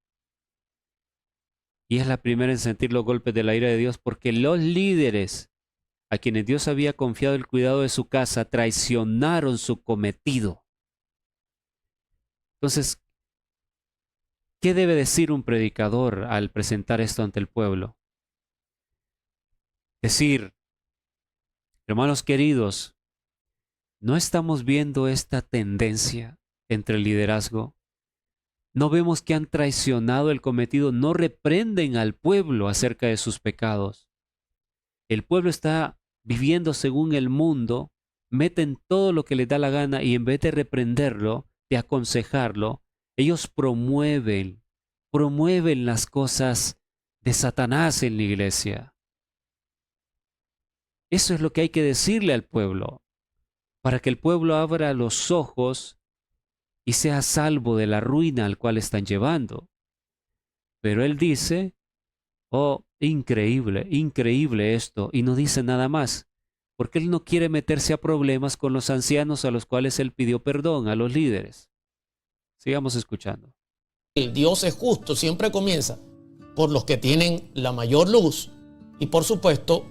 y es la primera en sentir los golpes de la ira de Dios porque los líderes a quienes Dios había confiado el cuidado de su casa traicionaron su cometido. Entonces, ¿qué debe decir un predicador al presentar esto ante el pueblo? Decir, hermanos queridos, ¿no estamos viendo esta tendencia entre el liderazgo? ¿No vemos que han traicionado el cometido? ¿No reprenden al pueblo acerca de sus pecados? El pueblo está viviendo según el mundo, meten todo lo que les da la gana y en vez de reprenderlo, de aconsejarlo, ellos promueven las cosas de Satanás en la iglesia. Eso es lo que hay que decirle al pueblo, para que el pueblo abra los ojos y sea salvo de la ruina al cual están llevando. Pero él dice, oh, increíble, increíble esto, y no dice nada más, porque él no quiere meterse a problemas con los ancianos a los cuales él pidió perdón, a los líderes. Sigamos escuchando. El Dios es justo, siempre comienza por los que tienen la mayor luz, y por supuesto,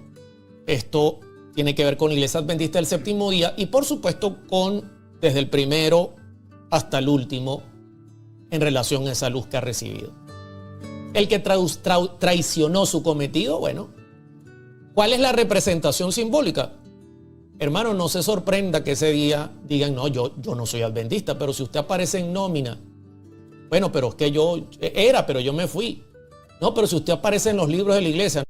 esto tiene que ver con la Iglesia Adventista del Séptimo Día y por supuesto desde el primero hasta el último en relación a esa luz que ha recibido. El que traicionó su cometido, bueno, ¿cuál es la representación simbólica? Hermano, no se sorprenda que ese día digan, no, yo no soy adventista, pero si usted aparece en nómina, bueno, pero es que yo era, pero yo me fui. No, pero si usted aparece en los libros de la iglesia.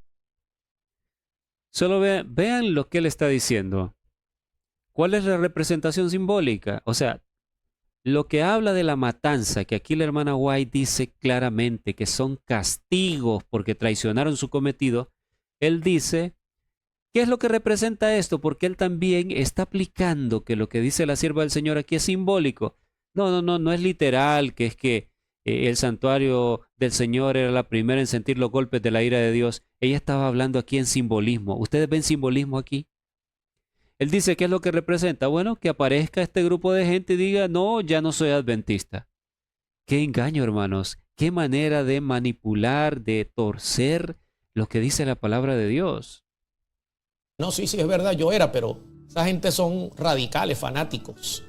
Solo vean lo que él está diciendo. ¿Cuál es la representación simbólica? O sea, lo que habla de la matanza, que aquí la hermana White dice claramente que son castigos porque traicionaron su cometido, él dice, ¿qué es lo que representa esto? Porque él también está aplicando que lo que dice la sierva del Señor aquí es simbólico. No es literal, que es que el santuario del Señor era la primera en sentir los golpes de la ira de Dios. Ella estaba hablando aquí en simbolismo. ¿Ustedes ven simbolismo aquí? Él dice, ¿qué es lo que representa? Bueno, que aparezca este grupo de gente y diga, no, ya no soy adventista. Qué engaño, hermanos. Qué manera de manipular, de torcer lo que dice la palabra de Dios. No, sí, es verdad, yo era, pero esa gente son radicales, fanáticos.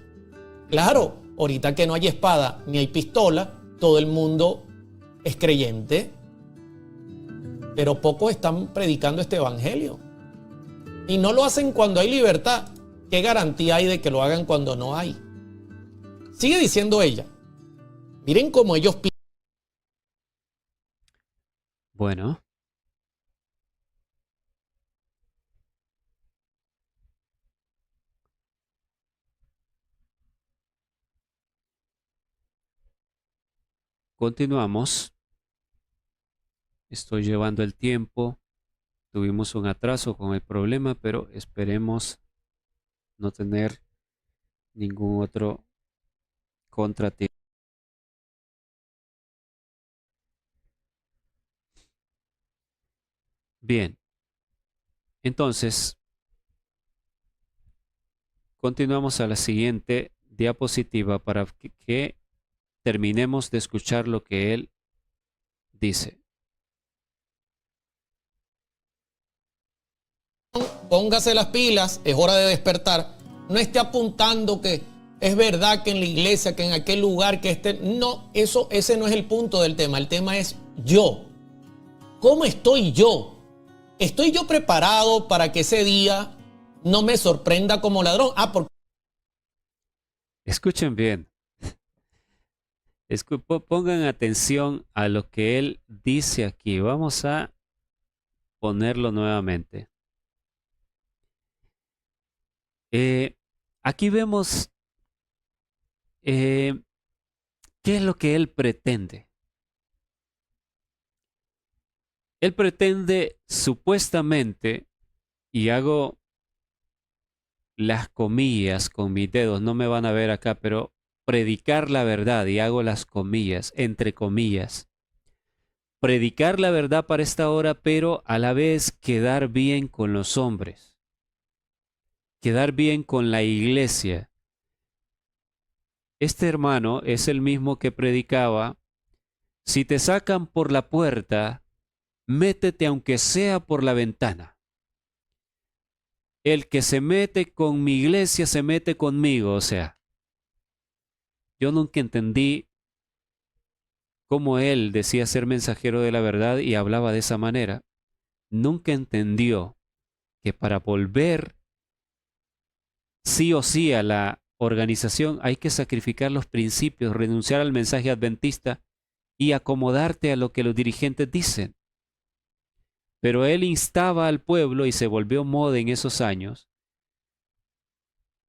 Claro, ahorita que no hay espada ni hay pistola, todo el mundo es creyente, pero pocos están predicando este evangelio. Y no lo hacen cuando hay libertad. ¿Qué garantía hay de que lo hagan cuando no hay? Sigue diciendo ella. Miren cómo ellos piensan. Bueno. Continuamos. Estoy llevando el tiempo. Tuvimos un atraso con el problema, pero esperemos no tener ningún otro contratiempo. Bien. Entonces, continuamos a la siguiente diapositiva para que terminemos de escuchar lo que él dice. Póngase las pilas, es hora de despertar. No esté apuntando que es verdad que en la iglesia, que en aquel lugar, que esté. No, ese no es el punto del tema. El tema es yo. ¿Cómo estoy yo? ¿Estoy yo preparado para que ese día no me sorprenda como ladrón? Porque Escuchen bien. Pongan atención a lo que él dice aquí. Vamos a ponerlo nuevamente. Aquí vemos qué es lo que él pretende. Él pretende supuestamente, y hago las comillas con mis dedos, no me van a ver acá, pero predicar la verdad, y hago las comillas, entre comillas. Predicar la verdad para esta hora, pero a la vez quedar bien con los hombres, quedar bien con la iglesia. Este hermano es el mismo que predicaba: si te sacan por la puerta, métete aunque sea por la ventana. El que se mete con mi iglesia se mete conmigo. O sea, yo nunca entendí cómo él decía ser mensajero de la verdad y hablaba de esa manera. Nunca entendió que para volver sí o sí a la organización hay que sacrificar los principios, renunciar al mensaje adventista y acomodarte a lo que los dirigentes dicen. Pero él instaba al pueblo, y se volvió moda en esos años,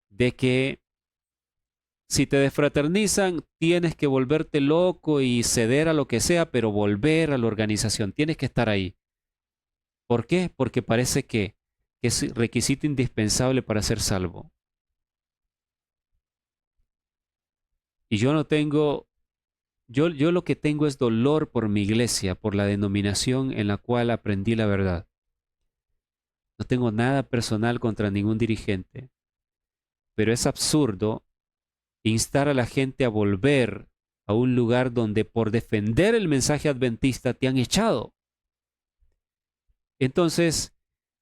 de que si te desfraternizan, tienes que volverte loco y ceder a lo que sea, pero volver a la organización, tienes que estar ahí. ¿Por qué? Porque parece que es requisito indispensable para ser salvo. Y yo no tengo, yo lo que tengo es dolor por mi iglesia, por la denominación en la cual aprendí la verdad. No tengo nada personal contra ningún dirigente, pero es absurdo instar a la gente a volver a un lugar donde por defender el mensaje adventista te han echado. Entonces,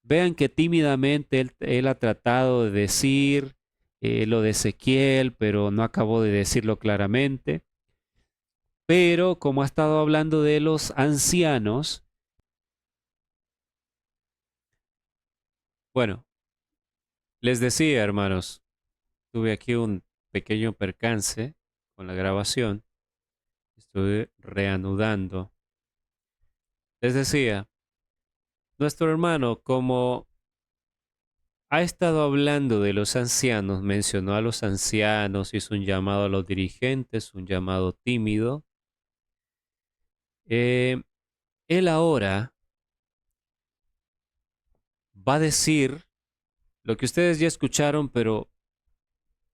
vean que tímidamente él ha tratado de decir lo de Ezequiel, pero no acabó de decirlo claramente. Pero como ha estado hablando de los ancianos, bueno, les decía, hermanos, tuve aquí un pequeño percance con la grabación. Estoy reanudando. Les decía, nuestro hermano, como ha estado hablando de los ancianos, mencionó a los ancianos, hizo un llamado a los dirigentes, un llamado tímido. Él ahora va a decir lo que ustedes ya escucharon, pero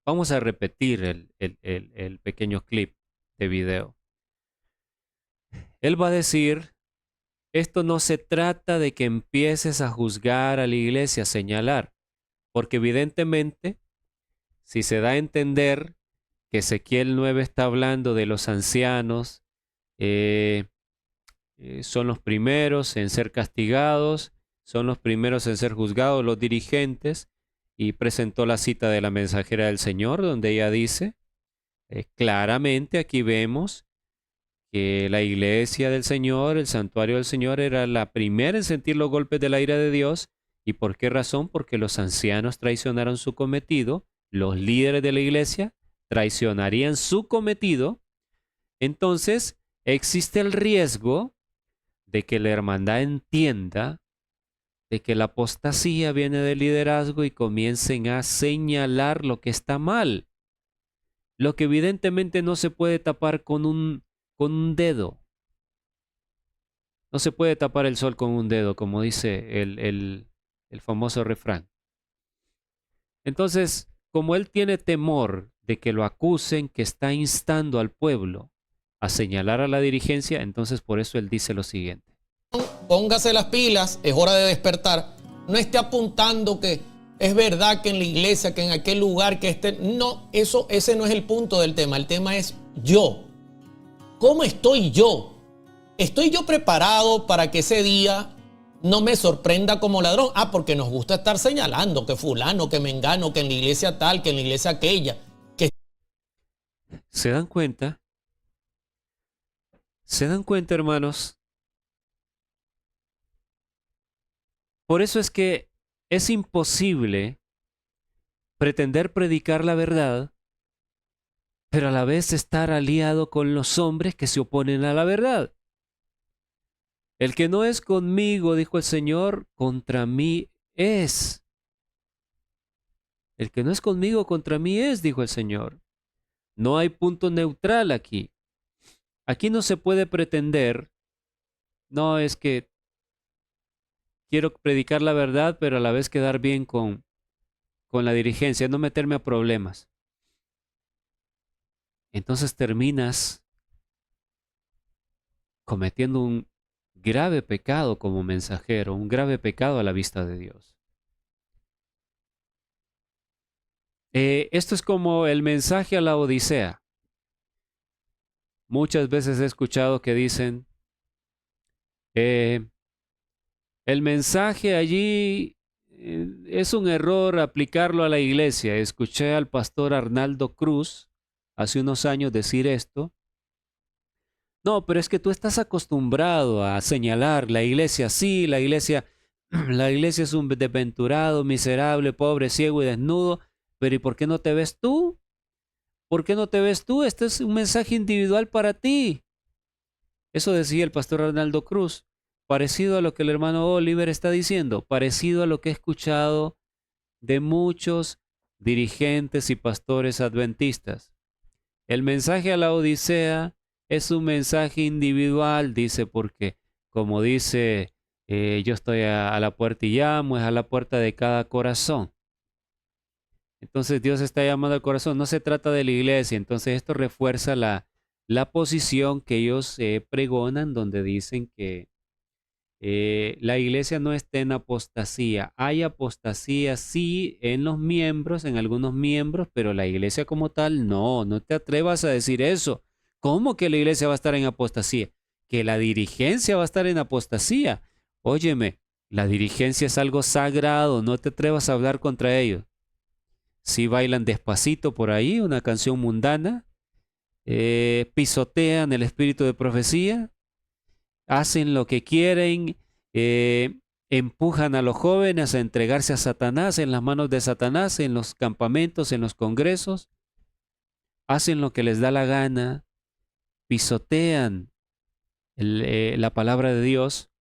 vamos a repetir el pequeño clip de video. Él va a decir: esto no se trata de que empieces a juzgar a la iglesia, a señalar, porque evidentemente, si se da a entender que Ezequiel 9 está hablando de los ancianos, son los primeros en ser castigados, son los primeros en ser juzgados, los dirigentes, y presentó la cita de la mensajera del Señor, donde ella dice, claramente aquí vemos que la iglesia del Señor, el santuario del Señor, era la primera en sentir los golpes de la ira de Dios. ¿Y por qué razón? Porque los ancianos traicionaron su cometido, los líderes de la iglesia traicionarían su cometido. Entonces, existe el riesgo de que la hermandad entienda de que la apostasía viene del liderazgo y comiencen a señalar lo que está mal, lo que evidentemente no se puede tapar con un dedo. No se puede tapar el sol con un dedo, como dice el famoso refrán. Entonces, como él tiene temor de que lo acusen, que está instando al pueblo a señalar a la dirigencia, entonces por eso él dice lo siguiente. póngase las pilas, es hora de despertar. No esté apuntando que es verdad que en la iglesia, que en aquel lugar, que esté. No, ese no es el punto del tema. El tema es yo. ¿Cómo estoy yo? ¿Estoy yo preparado para que ese día no me sorprenda como ladrón? Porque nos gusta estar señalando que fulano, que mengano, que en la iglesia tal, que en la iglesia aquella. ¿Se dan cuenta? ¿Se dan cuenta, hermanos? Por eso es que es imposible pretender predicar la verdad, pero a la vez estar aliado con los hombres que se oponen a la verdad. El que no es conmigo, dijo el Señor, contra mí es. El que no es conmigo, contra mí es, dijo el Señor. No hay punto neutral aquí. Aquí no se puede pretender, no es que quiero predicar la verdad, pero a la vez quedar bien con la dirigencia, no meterme a problemas. Entonces terminas cometiendo un grave pecado como mensajero, un grave pecado a la vista de Dios. Esto es como el mensaje a la Odisea. Muchas veces he escuchado que dicen, el mensaje allí es un error aplicarlo a la iglesia. Escuché al pastor Arnaldo Cruz hace unos años decir esto. No, pero es que tú estás acostumbrado a señalar la iglesia sí, la iglesia es un desventurado, miserable, pobre, ciego y desnudo, pero ¿y por qué no te ves tú? ¿Por qué no te ves tú? Este es un mensaje individual para ti. Eso decía el pastor Arnaldo Cruz, parecido a lo que el hermano Oliver está diciendo, parecido a lo que he escuchado de muchos dirigentes y pastores adventistas. El mensaje a la Odisea es un mensaje individual, dice, porque como dice, yo estoy a la puerta y llamo, es a la puerta de cada corazón. Entonces Dios está llamando al corazón, no se trata de la iglesia, entonces esto refuerza la posición que ellos pregonan, donde dicen que la iglesia no está en apostasía. Hay apostasía sí en los miembros, en algunos miembros, pero la iglesia como tal no te atrevas a decir eso. ¿Cómo que la iglesia va a estar en apostasía? Que la dirigencia va a estar en apostasía. Óyeme, la dirigencia es algo sagrado, no te atrevas a hablar contra ellos. Si bailan despacito por ahí, una canción mundana, pisotean el espíritu de profecía, hacen lo que quieren, empujan a los jóvenes a entregarse a Satanás, en las manos de Satanás, en los campamentos, en los congresos, hacen lo que les da la gana, pisotean la palabra de Dios,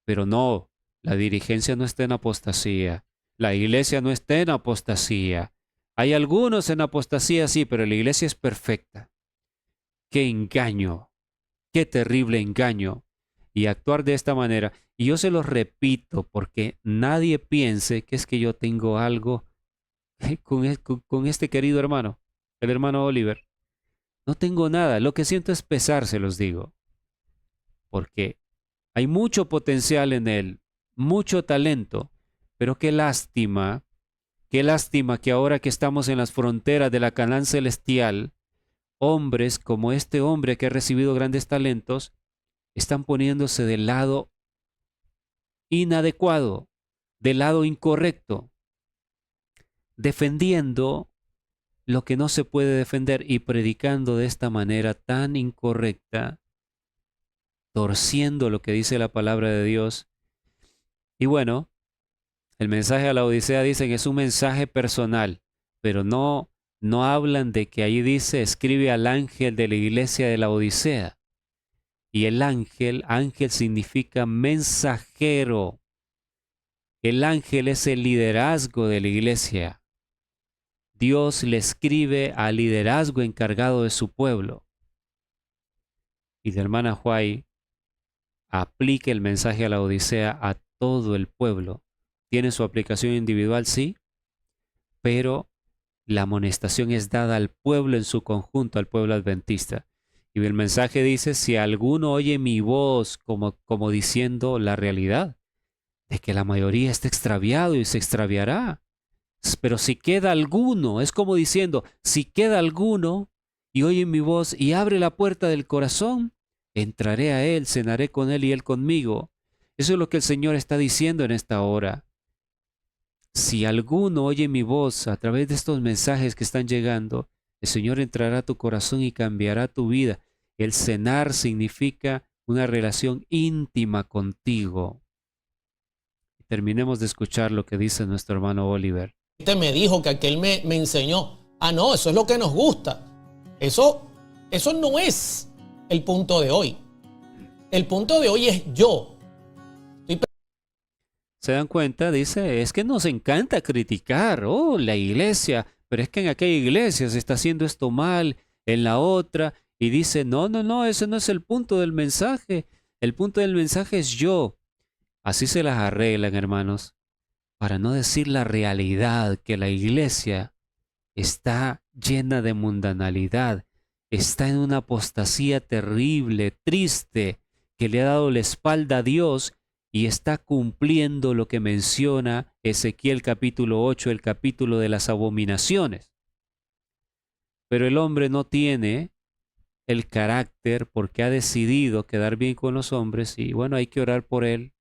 pero no, la dirigencia no está en apostasía, la iglesia no está en apostasía. Hay algunos en apostasía, sí, pero la iglesia es perfecta. ¡Qué engaño! ¡Qué terrible engaño! Y actuar de esta manera. Y yo se los repito porque nadie piense que es que yo tengo algo con este querido hermano, el hermano Oliver. No tengo nada. Lo que siento es pesar, se los digo. Porque hay mucho potencial en él, mucho talento, pero qué lástima que ahora que estamos en las fronteras de la Canaán celestial, hombres como este hombre que ha recibido grandes talentos, están poniéndose del lado inadecuado, del lado incorrecto, defendiendo lo que no se puede defender y predicando de esta manera tan incorrecta, torciendo lo que dice la palabra de Dios. Y bueno, el mensaje a la Odisea dicen es un mensaje personal, pero no hablan de que ahí dice escribe al ángel de la iglesia de la Odisea. Y el ángel significa mensajero. El ángel es el liderazgo de la iglesia. Dios le escribe al liderazgo encargado de su pueblo. Y la hermana Huay aplica el mensaje a la Odisea a todo el pueblo. Tiene su aplicación individual, sí, pero la amonestación es dada al pueblo en su conjunto, al pueblo adventista. Y el mensaje dice, si alguno oye mi voz como diciendo la realidad, de que la mayoría está extraviado y se extraviará. Pero si queda alguno, es como diciendo, si queda alguno y oye mi voz y abre la puerta del corazón, entraré a él, cenaré con él y él conmigo. Eso es lo que el Señor está diciendo en esta hora. Si alguno oye mi voz a través de estos mensajes que están llegando, el Señor entrará a tu corazón y cambiará tu vida. El cenar significa una relación íntima contigo. Terminemos de escuchar lo que dice nuestro hermano Oliver. Este me dijo que aquel me enseñó. Ah, no, eso es lo que nos gusta. Eso no es el punto de hoy. El punto de hoy es yo. ¿Se dan cuenta? Dice, es que nos encanta criticar, oh, la iglesia, pero es que en aquella iglesia se está haciendo esto mal, en la otra, y dice, no, no, no, ese no es el punto del mensaje. El punto del mensaje es yo. Así se las arreglan, hermanos, para no decir la realidad, que la iglesia está llena de mundanalidad, está en una apostasía terrible, triste, que le ha dado la espalda a Dios y está cumpliendo lo que menciona Ezequiel capítulo 8, el capítulo de las abominaciones. Pero el hombre no tiene el carácter porque ha decidido quedar bien con los hombres y bueno, hay que orar por él.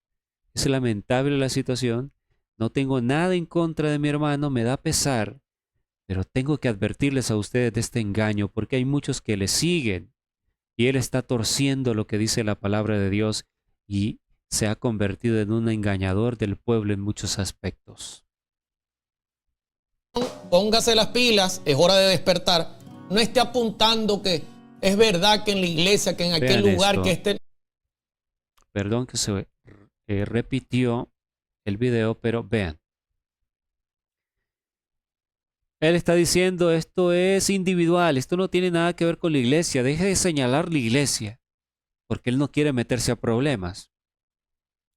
Es lamentable la situación. No tengo nada en contra de mi hermano, me da pesar, pero tengo que advertirles a ustedes de este engaño porque hay muchos que le siguen y él está torciendo lo que dice la palabra de Dios y se ha convertido en un engañador del pueblo en muchos aspectos. Póngase las pilas, es hora de despertar. No esté apuntando que es verdad que en la iglesia, que en aquel lugar, esto. que esté... Perdón que se repitió el video, pero vean. Él está diciendo esto es individual, esto no tiene nada que ver con la iglesia, deje de señalar la iglesia, porque él no quiere meterse a problemas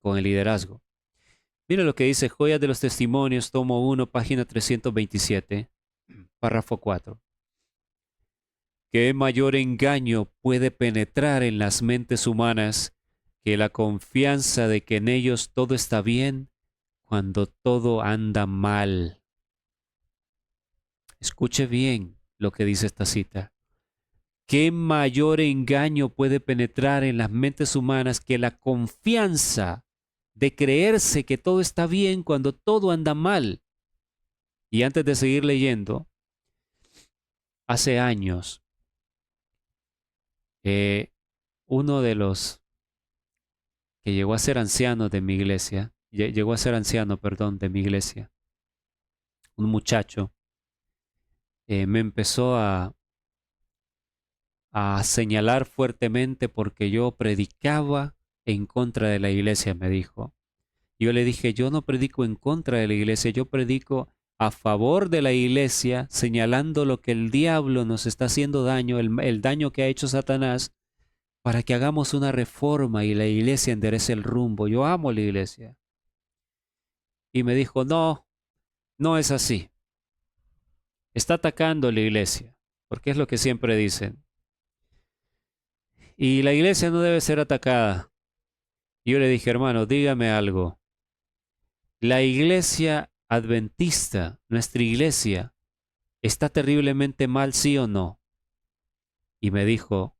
con el liderazgo. Mira lo que dice Joyas de los Testimonios, tomo 1, página 327, párrafo 4. ¿Qué mayor engaño puede penetrar en las mentes humanas que la confianza de que en ellos todo está bien cuando todo anda mal? Escuche bien lo que dice esta cita. ¿Qué mayor engaño puede penetrar en las mentes humanas que la confianza de creerse que todo está bien cuando todo anda mal? Y antes de seguir leyendo, hace años, uno de los que llegó a ser anciano de mi iglesia, llegó a ser anciano, perdón, de mi iglesia, un muchacho, me empezó a señalar fuertemente porque yo predicaba en contra de la iglesia, me dijo. Yo le dije, yo no predico en contra de la iglesia, yo predico a favor de la iglesia, señalando lo que el diablo nos está haciendo daño, el daño que ha hecho Satanás, para que hagamos una reforma y la iglesia enderece el rumbo. Yo amo la iglesia. Y me dijo, no, no es así. Está atacando la iglesia, porque es lo que siempre dicen. Y la iglesia no debe ser atacada. Y yo le dije, hermano, dígame algo. La iglesia adventista, nuestra iglesia, ¿está terriblemente mal, sí o no? Y me dijo,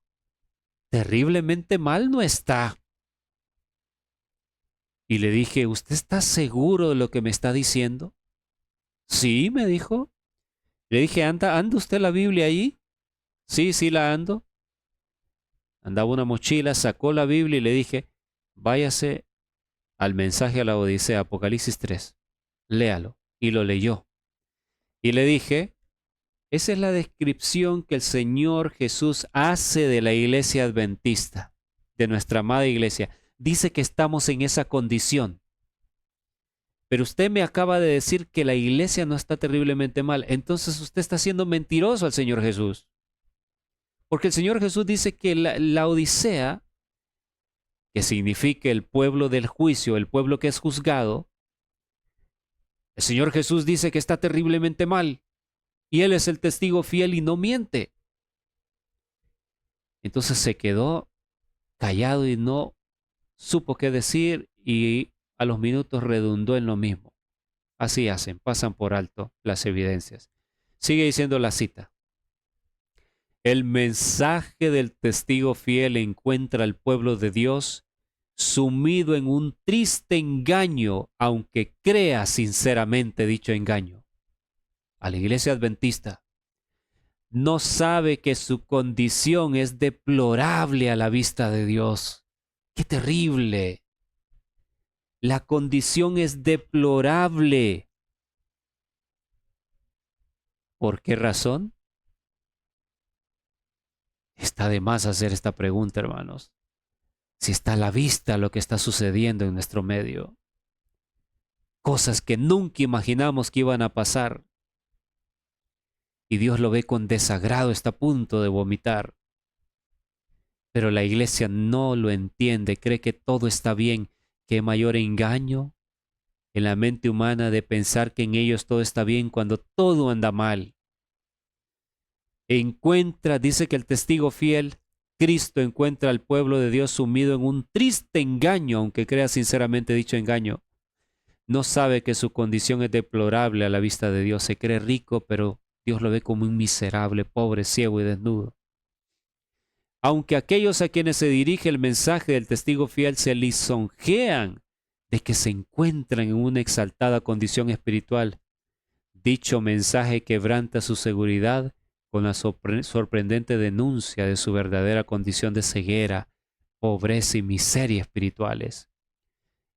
terriblemente mal no está. Y le dije, ¿usted está seguro de lo que me está diciendo? Sí, me dijo. Le dije, ¿anda usted la Biblia ahí? Sí, sí la ando. Andaba una mochila, sacó la Biblia y le dije, váyase al mensaje a la Odisea, Apocalipsis 3, léalo. Y lo leyó. Y le dije, esa es la descripción que el Señor Jesús hace de la iglesia adventista, de nuestra amada iglesia. Dice que estamos en esa condición. Pero usted me acaba de decir que la iglesia no está terriblemente mal. Entonces usted está siendo mentiroso al Señor Jesús. Porque el Señor Jesús dice que la Odisea, que significa el pueblo del juicio, el pueblo que es juzgado, el Señor Jesús dice que está terriblemente mal. Y Él es el testigo fiel y no miente. Entonces se quedó callado y no supo qué decir. Y a los minutos redundó en lo mismo. Así hacen, pasan por alto las evidencias. Sigue diciendo la cita. El mensaje del testigo fiel encuentra al pueblo de Dios sumido en un triste engaño, aunque crea sinceramente dicho engaño. A la iglesia adventista no sabe que su condición es deplorable a la vista de Dios. ¡Qué terrible! La condición es deplorable. ¿Por qué razón? Está de más hacer esta pregunta, hermanos. Si está a la vista lo que está sucediendo en nuestro medio. Cosas que nunca imaginamos que iban a pasar. Y Dios lo ve con desagrado, está a punto de vomitar. Pero la iglesia no lo entiende, cree que todo está bien. ¿Qué mayor engaño en la mente humana de pensar que en ellos todo está bien cuando todo anda mal? Dice que el testigo fiel, Cristo, encuentra al pueblo de Dios sumido en un triste engaño, aunque crea sinceramente dicho engaño. No sabe que su condición es deplorable a la vista de Dios. Se cree rico, pero Dios lo ve como un miserable, pobre, ciego y desnudo. Aunque aquellos a quienes se dirige el mensaje del testigo fiel se lisonjean de que se encuentran en una exaltada condición espiritual, dicho mensaje quebranta su seguridad con la sorprendente denuncia de su verdadera condición de ceguera, pobreza y miseria espirituales.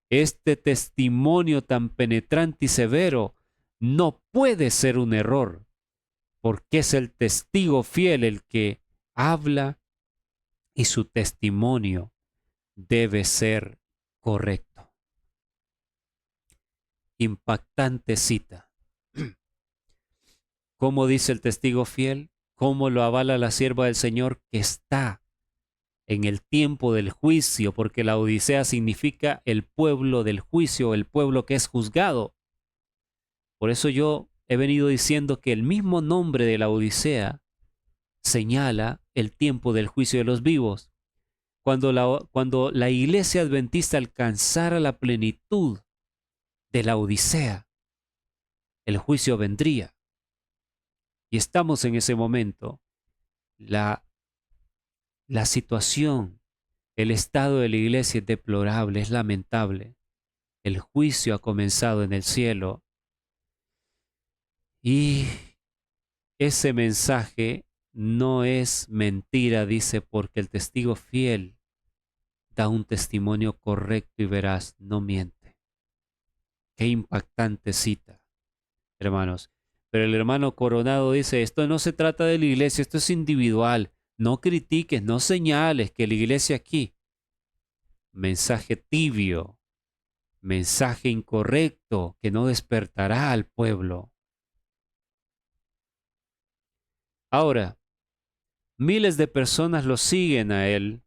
Este testimonio tan penetrante y severo no puede ser un error, porque es el testigo fiel el que habla y su testimonio debe ser correcto. Impactante cita. ¿Cómo dice el testigo fiel? ¿Cómo lo avala la sierva del Señor que está en el tiempo del juicio? Porque la Odisea significa el pueblo del juicio, el pueblo que es juzgado. Por eso yo he venido diciendo que el mismo nombre de la Odisea señala el tiempo del juicio de los vivos. Cuando la iglesia adventista alcanzara la plenitud de la Odisea, el juicio vendría. Y estamos en ese momento. La situación, el estado de la iglesia es deplorable, es lamentable. El juicio ha comenzado en el cielo. Y ese mensaje no es mentira, dice, porque el testigo fiel da un testimonio correcto y veraz, no miente. Qué impactante cita, hermanos. Pero el hermano Coronado dice, esto no se trata de la iglesia, esto es individual. No critiques, no señales que la iglesia aquí. Mensaje tibio, mensaje incorrecto que no despertará al pueblo. Ahora, miles de personas lo siguen a él,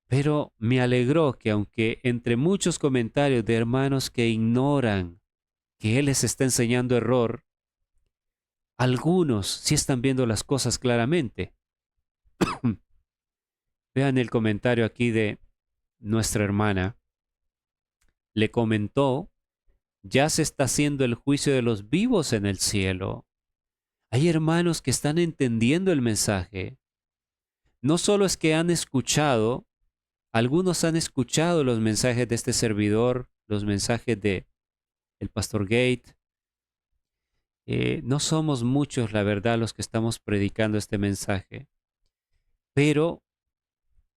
pero me alegró que aunque entre muchos comentarios de hermanos que ignoran que él les está enseñando error, algunos sí están viendo las cosas claramente. Vean el comentario aquí de nuestra hermana. Le comentó, ya se está haciendo el juicio de los vivos en el cielo. Hay hermanos que están entendiendo el mensaje. No solo es que han escuchado, algunos han escuchado los mensajes de este servidor, los mensajes de el pastor Gate. No somos muchos, la verdad, los que estamos predicando este mensaje. Pero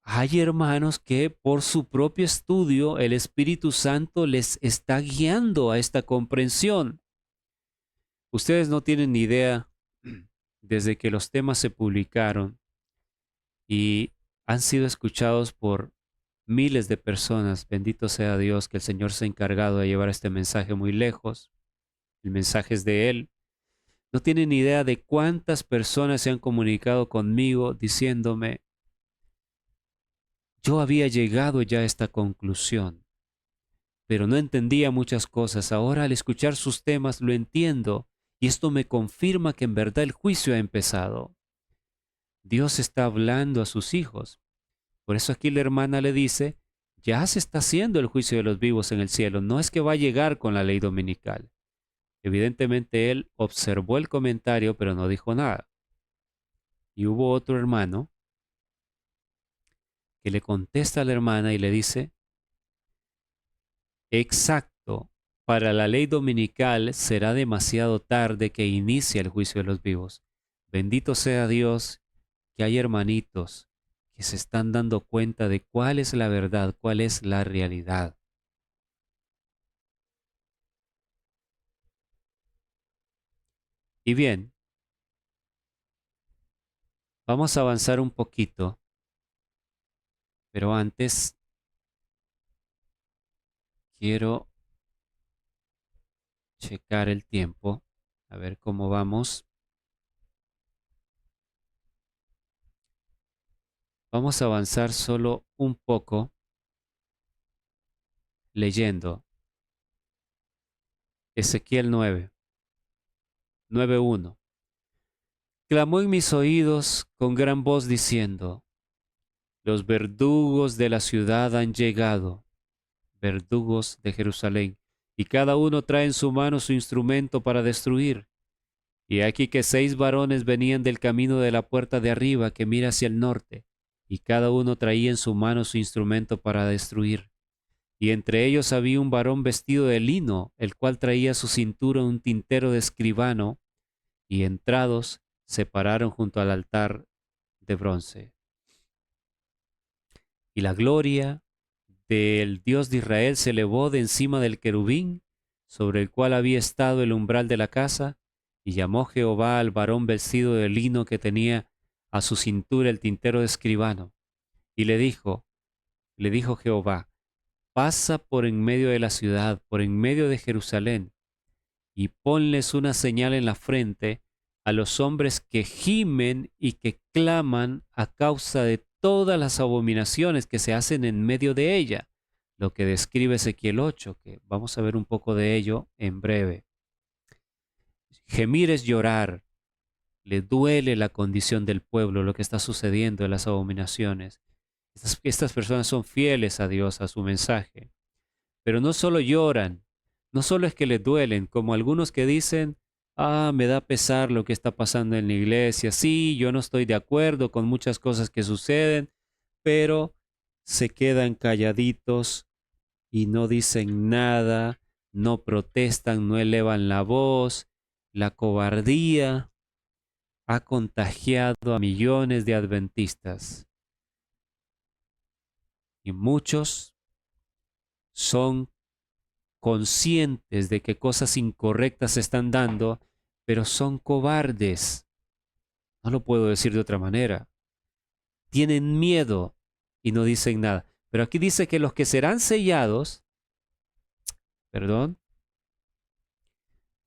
hay hermanos que por su propio estudio el Espíritu Santo les está guiando a esta comprensión. Ustedes no tienen ni idea, desde que los temas se publicaron y han sido escuchados por miles de personas, bendito sea Dios, que el Señor se ha encargado de llevar este mensaje muy lejos. El mensaje es de Él. No tienen ni idea de cuántas personas se han comunicado conmigo diciéndome, yo había llegado ya a esta conclusión, pero no entendía muchas cosas. Ahora al escuchar sus temas lo entiendo y esto me confirma que en verdad el juicio ha empezado. Dios está hablando a sus hijos. Por eso aquí la hermana le dice, ya se está haciendo el juicio de los vivos en el cielo. No es que va a llegar con la ley dominical. Evidentemente él observó el comentario, pero no dijo nada. Y hubo otro hermano que le contesta a la hermana y le dice, exacto, para la ley dominical será demasiado tarde que inicie el juicio de los vivos. Bendito sea Dios que hay hermanitos que se están dando cuenta de cuál es la verdad, cuál es la realidad. Y bien, vamos a avanzar un poquito, pero antes quiero checar el tiempo, a ver cómo vamos. Vamos a avanzar solo un poco leyendo Ezequiel 9:1. Clamó en mis oídos con gran voz diciendo, los verdugos de la ciudad han llegado, verdugos de Jerusalén, y cada uno trae en su mano su instrumento para destruir. Y aquí que 6 varones venían del camino de la puerta de arriba que mira hacia el norte, y cada uno traía en su mano su instrumento para destruir. Y entre ellos había un varón vestido de lino, el cual traía a su cintura un tintero de escribano, y entrados se pararon junto al altar de bronce. Y la gloria del Dios de Israel se elevó de encima del querubín, sobre el cual había estado el umbral de la casa, y llamó Jehová al varón vestido de lino que tenía a su cintura el tintero de escribano. Y le dijo Jehová, pasa por en medio de la ciudad, por en medio de Jerusalén, y ponles una señal en la frente a los hombres que gimen y que claman a causa de todas las abominaciones que se hacen en medio de ella, lo que describe Ezequiel 8, que vamos a ver un poco de ello en breve. Gemir es llorar, le duele la condición del pueblo, lo que está sucediendo en las abominaciones. Estas personas son fieles a Dios, a su mensaje, pero no solo lloran, no solo es que les duelen, como algunos que dicen, me da pesar lo que está pasando en la iglesia, sí, yo no estoy de acuerdo con muchas cosas que suceden, pero se quedan calladitos y no dicen nada, no protestan, no elevan la voz. La cobardía ha contagiado a millones de adventistas y muchos son conscientes de que cosas incorrectas se están dando, pero son cobardes. No lo puedo decir de otra manera. Tienen miedo y no dicen nada. Pero aquí dice que los que serán sellados, perdón,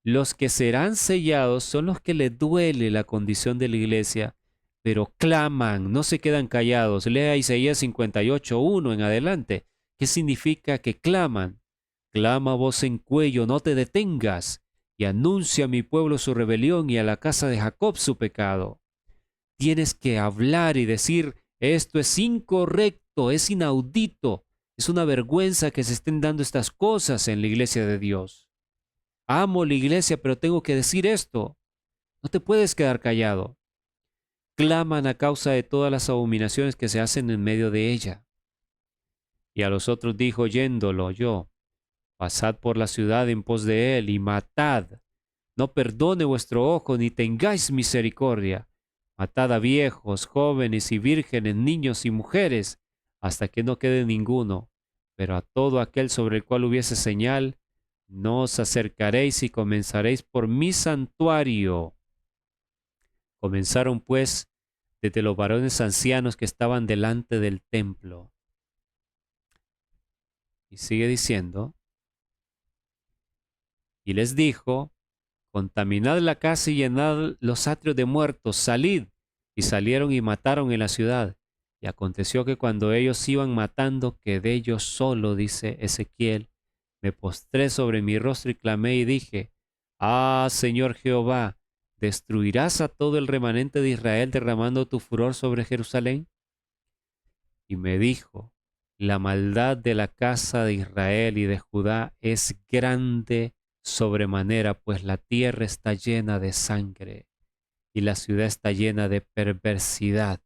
los que serán sellados son los que les duele la condición de la iglesia, pero claman, no se quedan callados. Lea Isaías 58:1 en adelante. ¿Qué significa que claman? Clama voz en cuello, no te detengas, y anuncia a mi pueblo su rebelión y a la casa de Jacob su pecado. Tienes que hablar y decir, esto es incorrecto, es inaudito, es una vergüenza que se estén dando estas cosas en la iglesia de Dios. Amo la iglesia, pero tengo que decir esto. No te puedes quedar callado. Claman a causa de todas las abominaciones que se hacen en medio de ella. Y a los otros dijo, oyéndolo yo, pasad por la ciudad en pos de él y matad. No perdone vuestro ojo ni tengáis misericordia. Matad a viejos, jóvenes y vírgenes, niños y mujeres, hasta que no quede ninguno. Pero a todo aquel sobre el cual hubiese señal, no os acercaréis y comenzaréis por mi santuario. Comenzaron pues desde los varones ancianos que estaban delante del templo. Y sigue diciendo, y les dijo, contaminad la casa y llenad los atrios de muertos, salid. Y salieron y mataron en la ciudad. Y aconteció que cuando ellos iban matando, quedé yo solo, dice Ezequiel. Me postré sobre mi rostro y clamé y dije, Señor Jehová, ¿destruirás a todo el remanente de Israel derramando tu furor sobre Jerusalén? Y me dijo, la maldad de la casa de Israel y de Judá es grande sobremanera, pues la tierra está llena de sangre y la ciudad está llena de perversidad.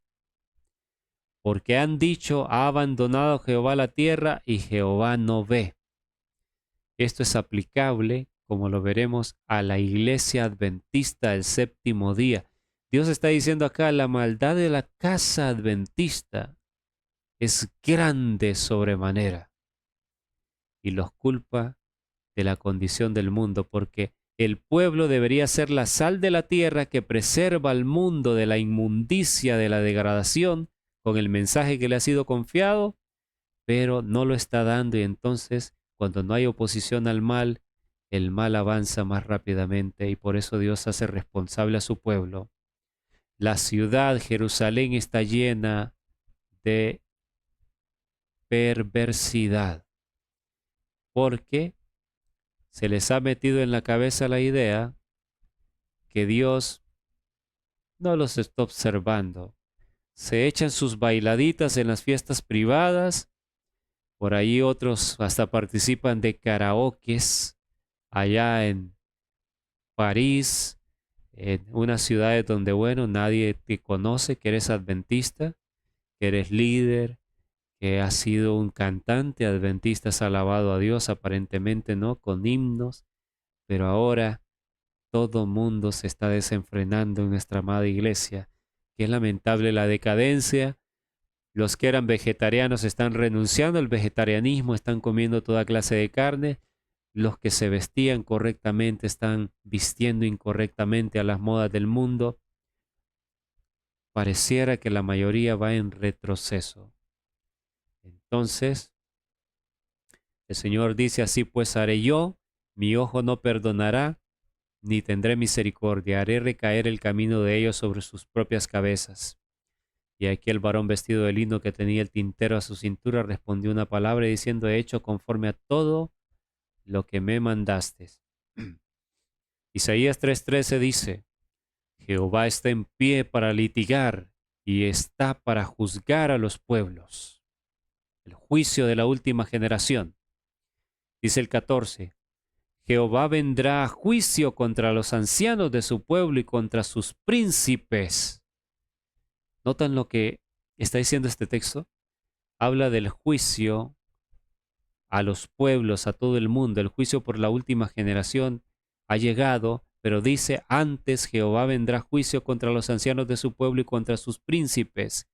Porque han dicho, ha abandonado Jehová la tierra y Jehová no ve. Esto es aplicable, como lo veremos, a la iglesia adventista del séptimo día. Dios está diciendo acá, la maldad de la casa adventista es grande sobremanera y los culpa de la condición del mundo, porque el pueblo debería ser la sal de la tierra que preserva al mundo de la inmundicia, de la degradación, con el mensaje que le ha sido confiado, pero no lo está dando y entonces, cuando no hay oposición al mal, el mal avanza más rápidamente y por eso Dios hace responsable a su pueblo. La ciudad, Jerusalén, está llena de perversidad, porque se les ha metido en la cabeza la idea que Dios no los está observando. Se echan sus bailaditas en las fiestas privadas, por ahí otros hasta participan de karaokes allá en París, en unas ciudades donde, bueno, nadie te conoce, que eres adventista, que eres líder, que has sido un cantante adventista, has alabado a Dios aparentemente, ¿no? Con himnos, pero ahora todo mundo se está desenfrenando en nuestra amada iglesia, que es lamentable la decadencia. Los que eran vegetarianos están renunciando al vegetarianismo, están comiendo toda clase de carne. Los que se vestían correctamente están vistiendo incorrectamente a las modas del mundo. Pareciera que la mayoría va en retroceso. Entonces, el Señor dice, así pues haré yo, mi ojo no perdonará, ni tendré misericordia, haré recaer el camino de ellos sobre sus propias cabezas. Y aquí el varón vestido de lino que tenía el tintero a su cintura respondió una palabra diciendo, he hecho conforme a todo lo que me mandaste. Isaías 3:13 dice, Jehová está en pie para litigar y está para juzgar a los pueblos. El juicio de la última generación. Dice el 14, Jehová vendrá a juicio contra los ancianos de su pueblo y contra sus príncipes. ¿Notan lo que está diciendo este texto? Habla del juicio a los pueblos, a todo el mundo. El juicio por la última generación ha llegado, pero dice, antes Jehová vendrá a juicio contra los ancianos de su pueblo y contra sus príncipes.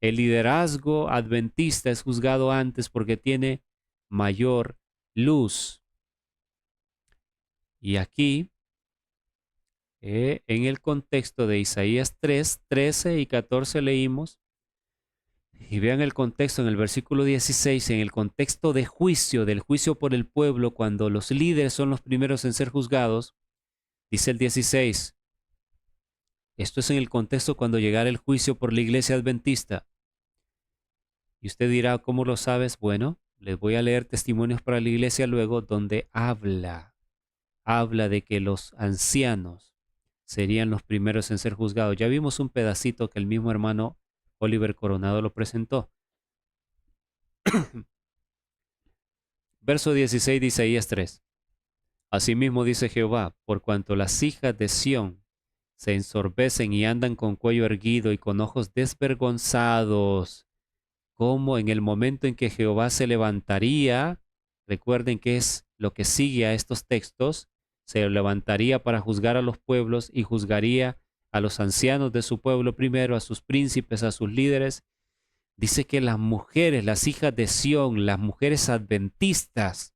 El liderazgo adventista es juzgado antes porque tiene mayor luz. Y aquí, en el contexto de Isaías 3:13 y 14 leímos, y vean el contexto en el versículo 16, en el contexto de juicio, del juicio por el pueblo, cuando los líderes son los primeros en ser juzgados, dice el 16, esto es en el contexto cuando llegara el juicio por la iglesia adventista. Y usted dirá, ¿cómo lo sabes? Bueno, les voy a leer testimonios para la iglesia luego donde habla de que los ancianos serían los primeros en ser juzgados. Ya vimos un pedacito que el mismo hermano Oliver Coronado lo presentó. Verso 16 de Isaías 3. Asimismo dice Jehová, por cuanto las hijas de Sión se ensorbecen y andan con cuello erguido y con ojos desvergonzados, como en el momento en que Jehová se levantaría, recuerden que es lo que sigue a estos textos, se levantaría para juzgar a los pueblos y juzgaría a los ancianos de su pueblo primero, a sus príncipes, a sus líderes. Dice que las mujeres, las hijas de Sión, las mujeres adventistas,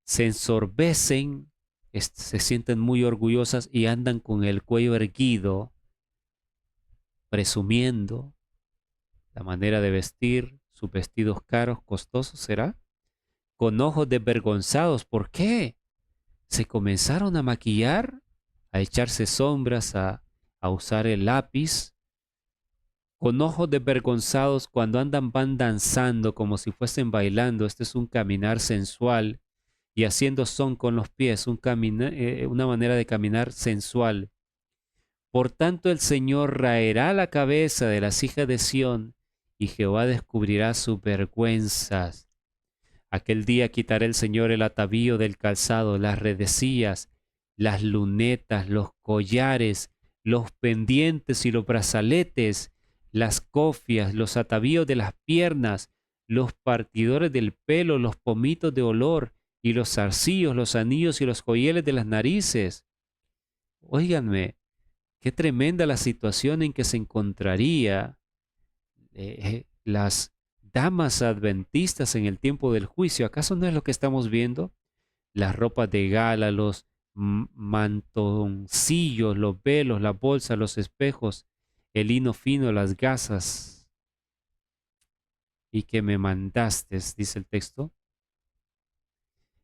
se ensorbecen, se sienten muy orgullosas y andan con el cuello erguido, presumiendo la manera de vestir, sus vestidos caros, costosos, ¿será? Con ojos desvergonzados. ¿Por qué? Se comenzaron a maquillar, a echarse sombras, a usar el lápiz, con ojos desvergonzados cuando van danzando como si fuesen bailando. Este es un caminar sensual y haciendo son con los pies, una manera de caminar sensual. Por tanto, el Señor raerá la cabeza de las hijas de Sión y Jehová descubrirá sus vergüenzas. Aquel día quitará el Señor el atavío del calzado, las redecillas, las lunetas, los collares, los pendientes y los brazaletes, las cofias, los atavíos de las piernas, los partidores del pelo, los pomitos de olor y los zarcillos, los anillos y los joyeles de las narices. Óiganme, qué tremenda la situación en que se encontraría las damas adventistas en el tiempo del juicio. ¿Acaso no es lo que estamos viendo? Las ropas de gala, los mantoncillos, los velos, la bolsa, los espejos, el lino fino, las gasas. Y que me mandaste, dice el texto.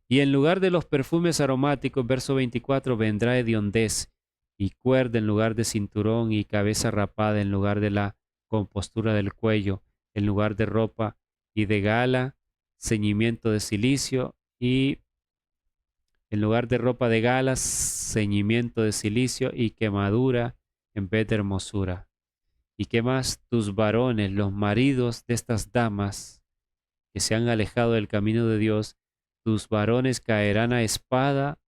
Y en lugar de los perfumes aromáticos, verso 24, vendrá hediondez y cuerda en lugar de cinturón y cabeza rapada en lugar de la compostura del cuello, en lugar de ropa y de gala, ceñimiento de cilicio y en lugar de ropa de gala, ceñimiento de cilicio y quemadura en vez de hermosura. ¿Y qué más? Tus varones, los maridos de estas damas que se han alejado del camino de Dios, tus varones caerán a espada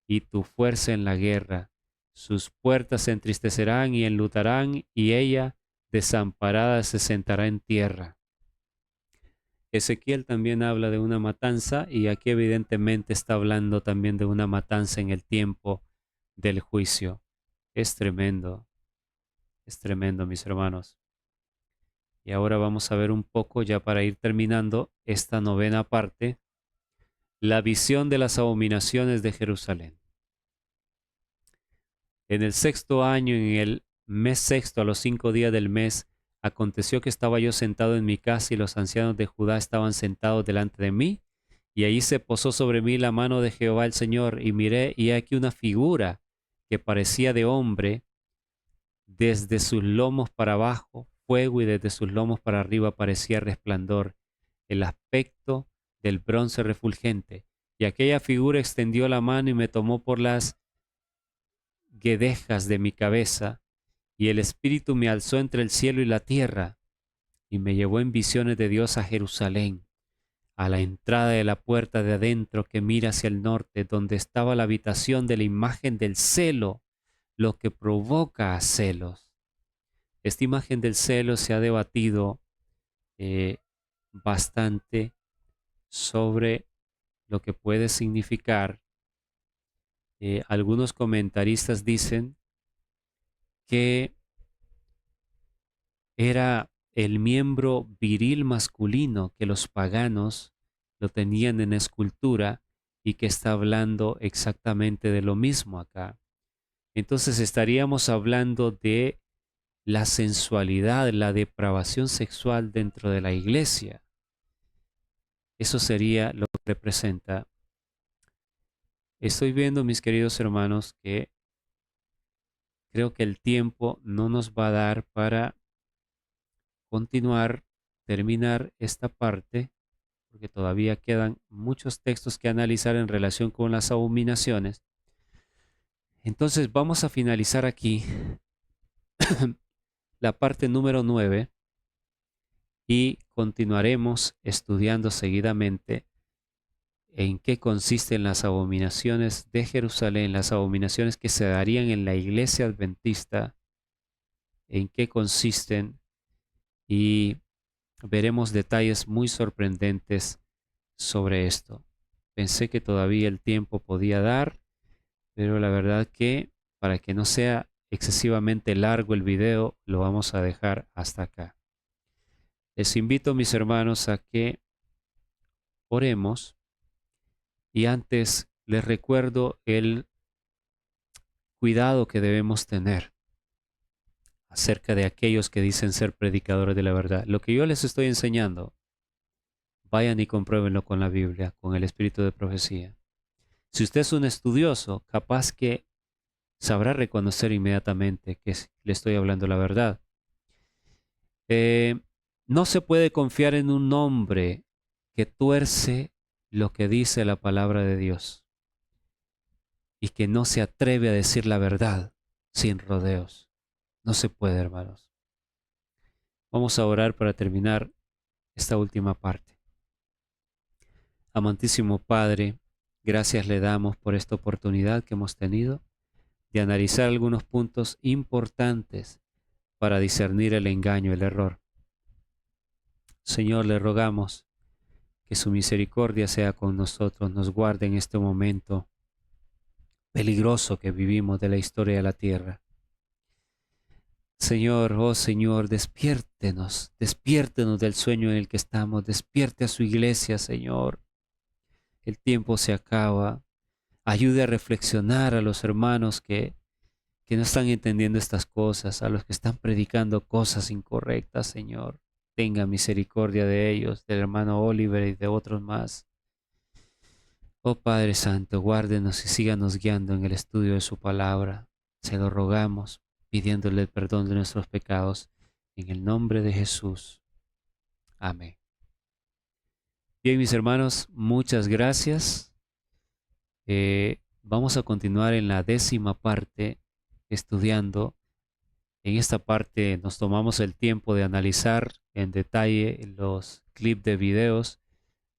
y tu fuerza en la guerra. Sus puertas se entristecerán y enlutarán, y ella, desamparada, se sentará en tierra. Ezequiel también habla de una matanza, y aquí evidentemente está hablando también de una matanza en el tiempo del juicio. Es tremendo, mis hermanos. Y ahora vamos a ver un poco, ya para ir terminando esta novena parte, la visión de las abominaciones de Jerusalén. En el sexto año, en el mes sexto, a los 5 días del mes, aconteció que estaba yo sentado en mi casa y los ancianos de Judá estaban sentados delante de mí, y allí se posó sobre mí la mano de Jehová el Señor, y miré, y aquí una figura que parecía de hombre, desde sus lomos para abajo, fuego, y desde sus lomos para arriba parecía resplandor, el aspecto del bronce refulgente. Y aquella figura extendió la mano y me tomó por las guedejas de mi cabeza, y el Espíritu me alzó entre el cielo y la tierra, y me llevó en visiones de Dios a Jerusalén, a la entrada de la puerta de adentro que mira hacia el norte, donde estaba la habitación de la imagen del celo, lo que provoca a celos. Esta imagen del celo se ha debatido bastante sobre lo que puede significar. Algunos comentaristas dicen que era el miembro viril masculino que los paganos lo tenían en escultura y que está hablando exactamente de lo mismo acá. Entonces estaríamos hablando de la sensualidad, la depravación sexual dentro de la iglesia. Eso sería lo que representa. Estoy viendo, mis queridos hermanos, que creo que el tiempo no nos va a dar para continuar, terminar esta parte, porque todavía quedan muchos textos que analizar en relación con las abominaciones. Entonces vamos a finalizar aquí la parte número 9 y continuaremos estudiando seguidamente en qué consisten las abominaciones de Jerusalén, las abominaciones que se darían en la iglesia adventista, en qué consisten, y veremos detalles muy sorprendentes sobre esto. Pensé que todavía el tiempo podía dar, pero la verdad que para que no sea excesivamente largo el video, lo vamos a dejar hasta acá. Les invito, mis hermanos, a que oremos, y antes les recuerdo el cuidado que debemos tener acerca de aquellos que dicen ser predicadores de la verdad. Lo que yo les estoy enseñando, vayan y compruébenlo con la Biblia, con el espíritu de profecía. Si usted es un estudioso, capaz que sabrá reconocer inmediatamente que le estoy hablando la verdad. No se puede confiar en un hombre que tuerce lo que dice la palabra de Dios y que no se atreve a decir la verdad sin rodeos. No se puede, hermanos. Vamos a orar para terminar esta última parte. Amantísimo Padre, gracias le damos por esta oportunidad que hemos tenido de analizar algunos puntos importantes para discernir el engaño, el error. Señor, le rogamos que su misericordia sea con nosotros, nos guarde en este momento peligroso que vivimos de la historia de la tierra. Señor, oh Señor, despiértenos del sueño en el que estamos, despierte a su iglesia, Señor. El tiempo se acaba. Ayude a reflexionar a los hermanos que no están entendiendo estas cosas, a los que están predicando cosas incorrectas, Señor. Tenga misericordia de ellos, del hermano Oliver y de otros más. Oh Padre Santo, guárdenos y síganos guiando en el estudio de su palabra. Se lo rogamos, pidiéndole el perdón de nuestros pecados, en el nombre de Jesús. Amén. Bien, mis hermanos, muchas gracias. Vamos a continuar en la 10ª parte estudiando. En esta parte nos tomamos el tiempo de analizar en detalle los clips de videos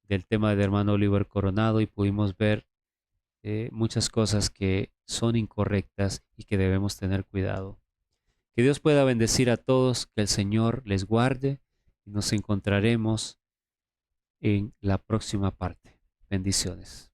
del tema del hermano Oliver Coronado y pudimos ver muchas cosas que son incorrectas y que debemos tener cuidado. Que Dios pueda bendecir a todos, que el Señor les guarde y nos encontraremos en la próxima parte. Bendiciones.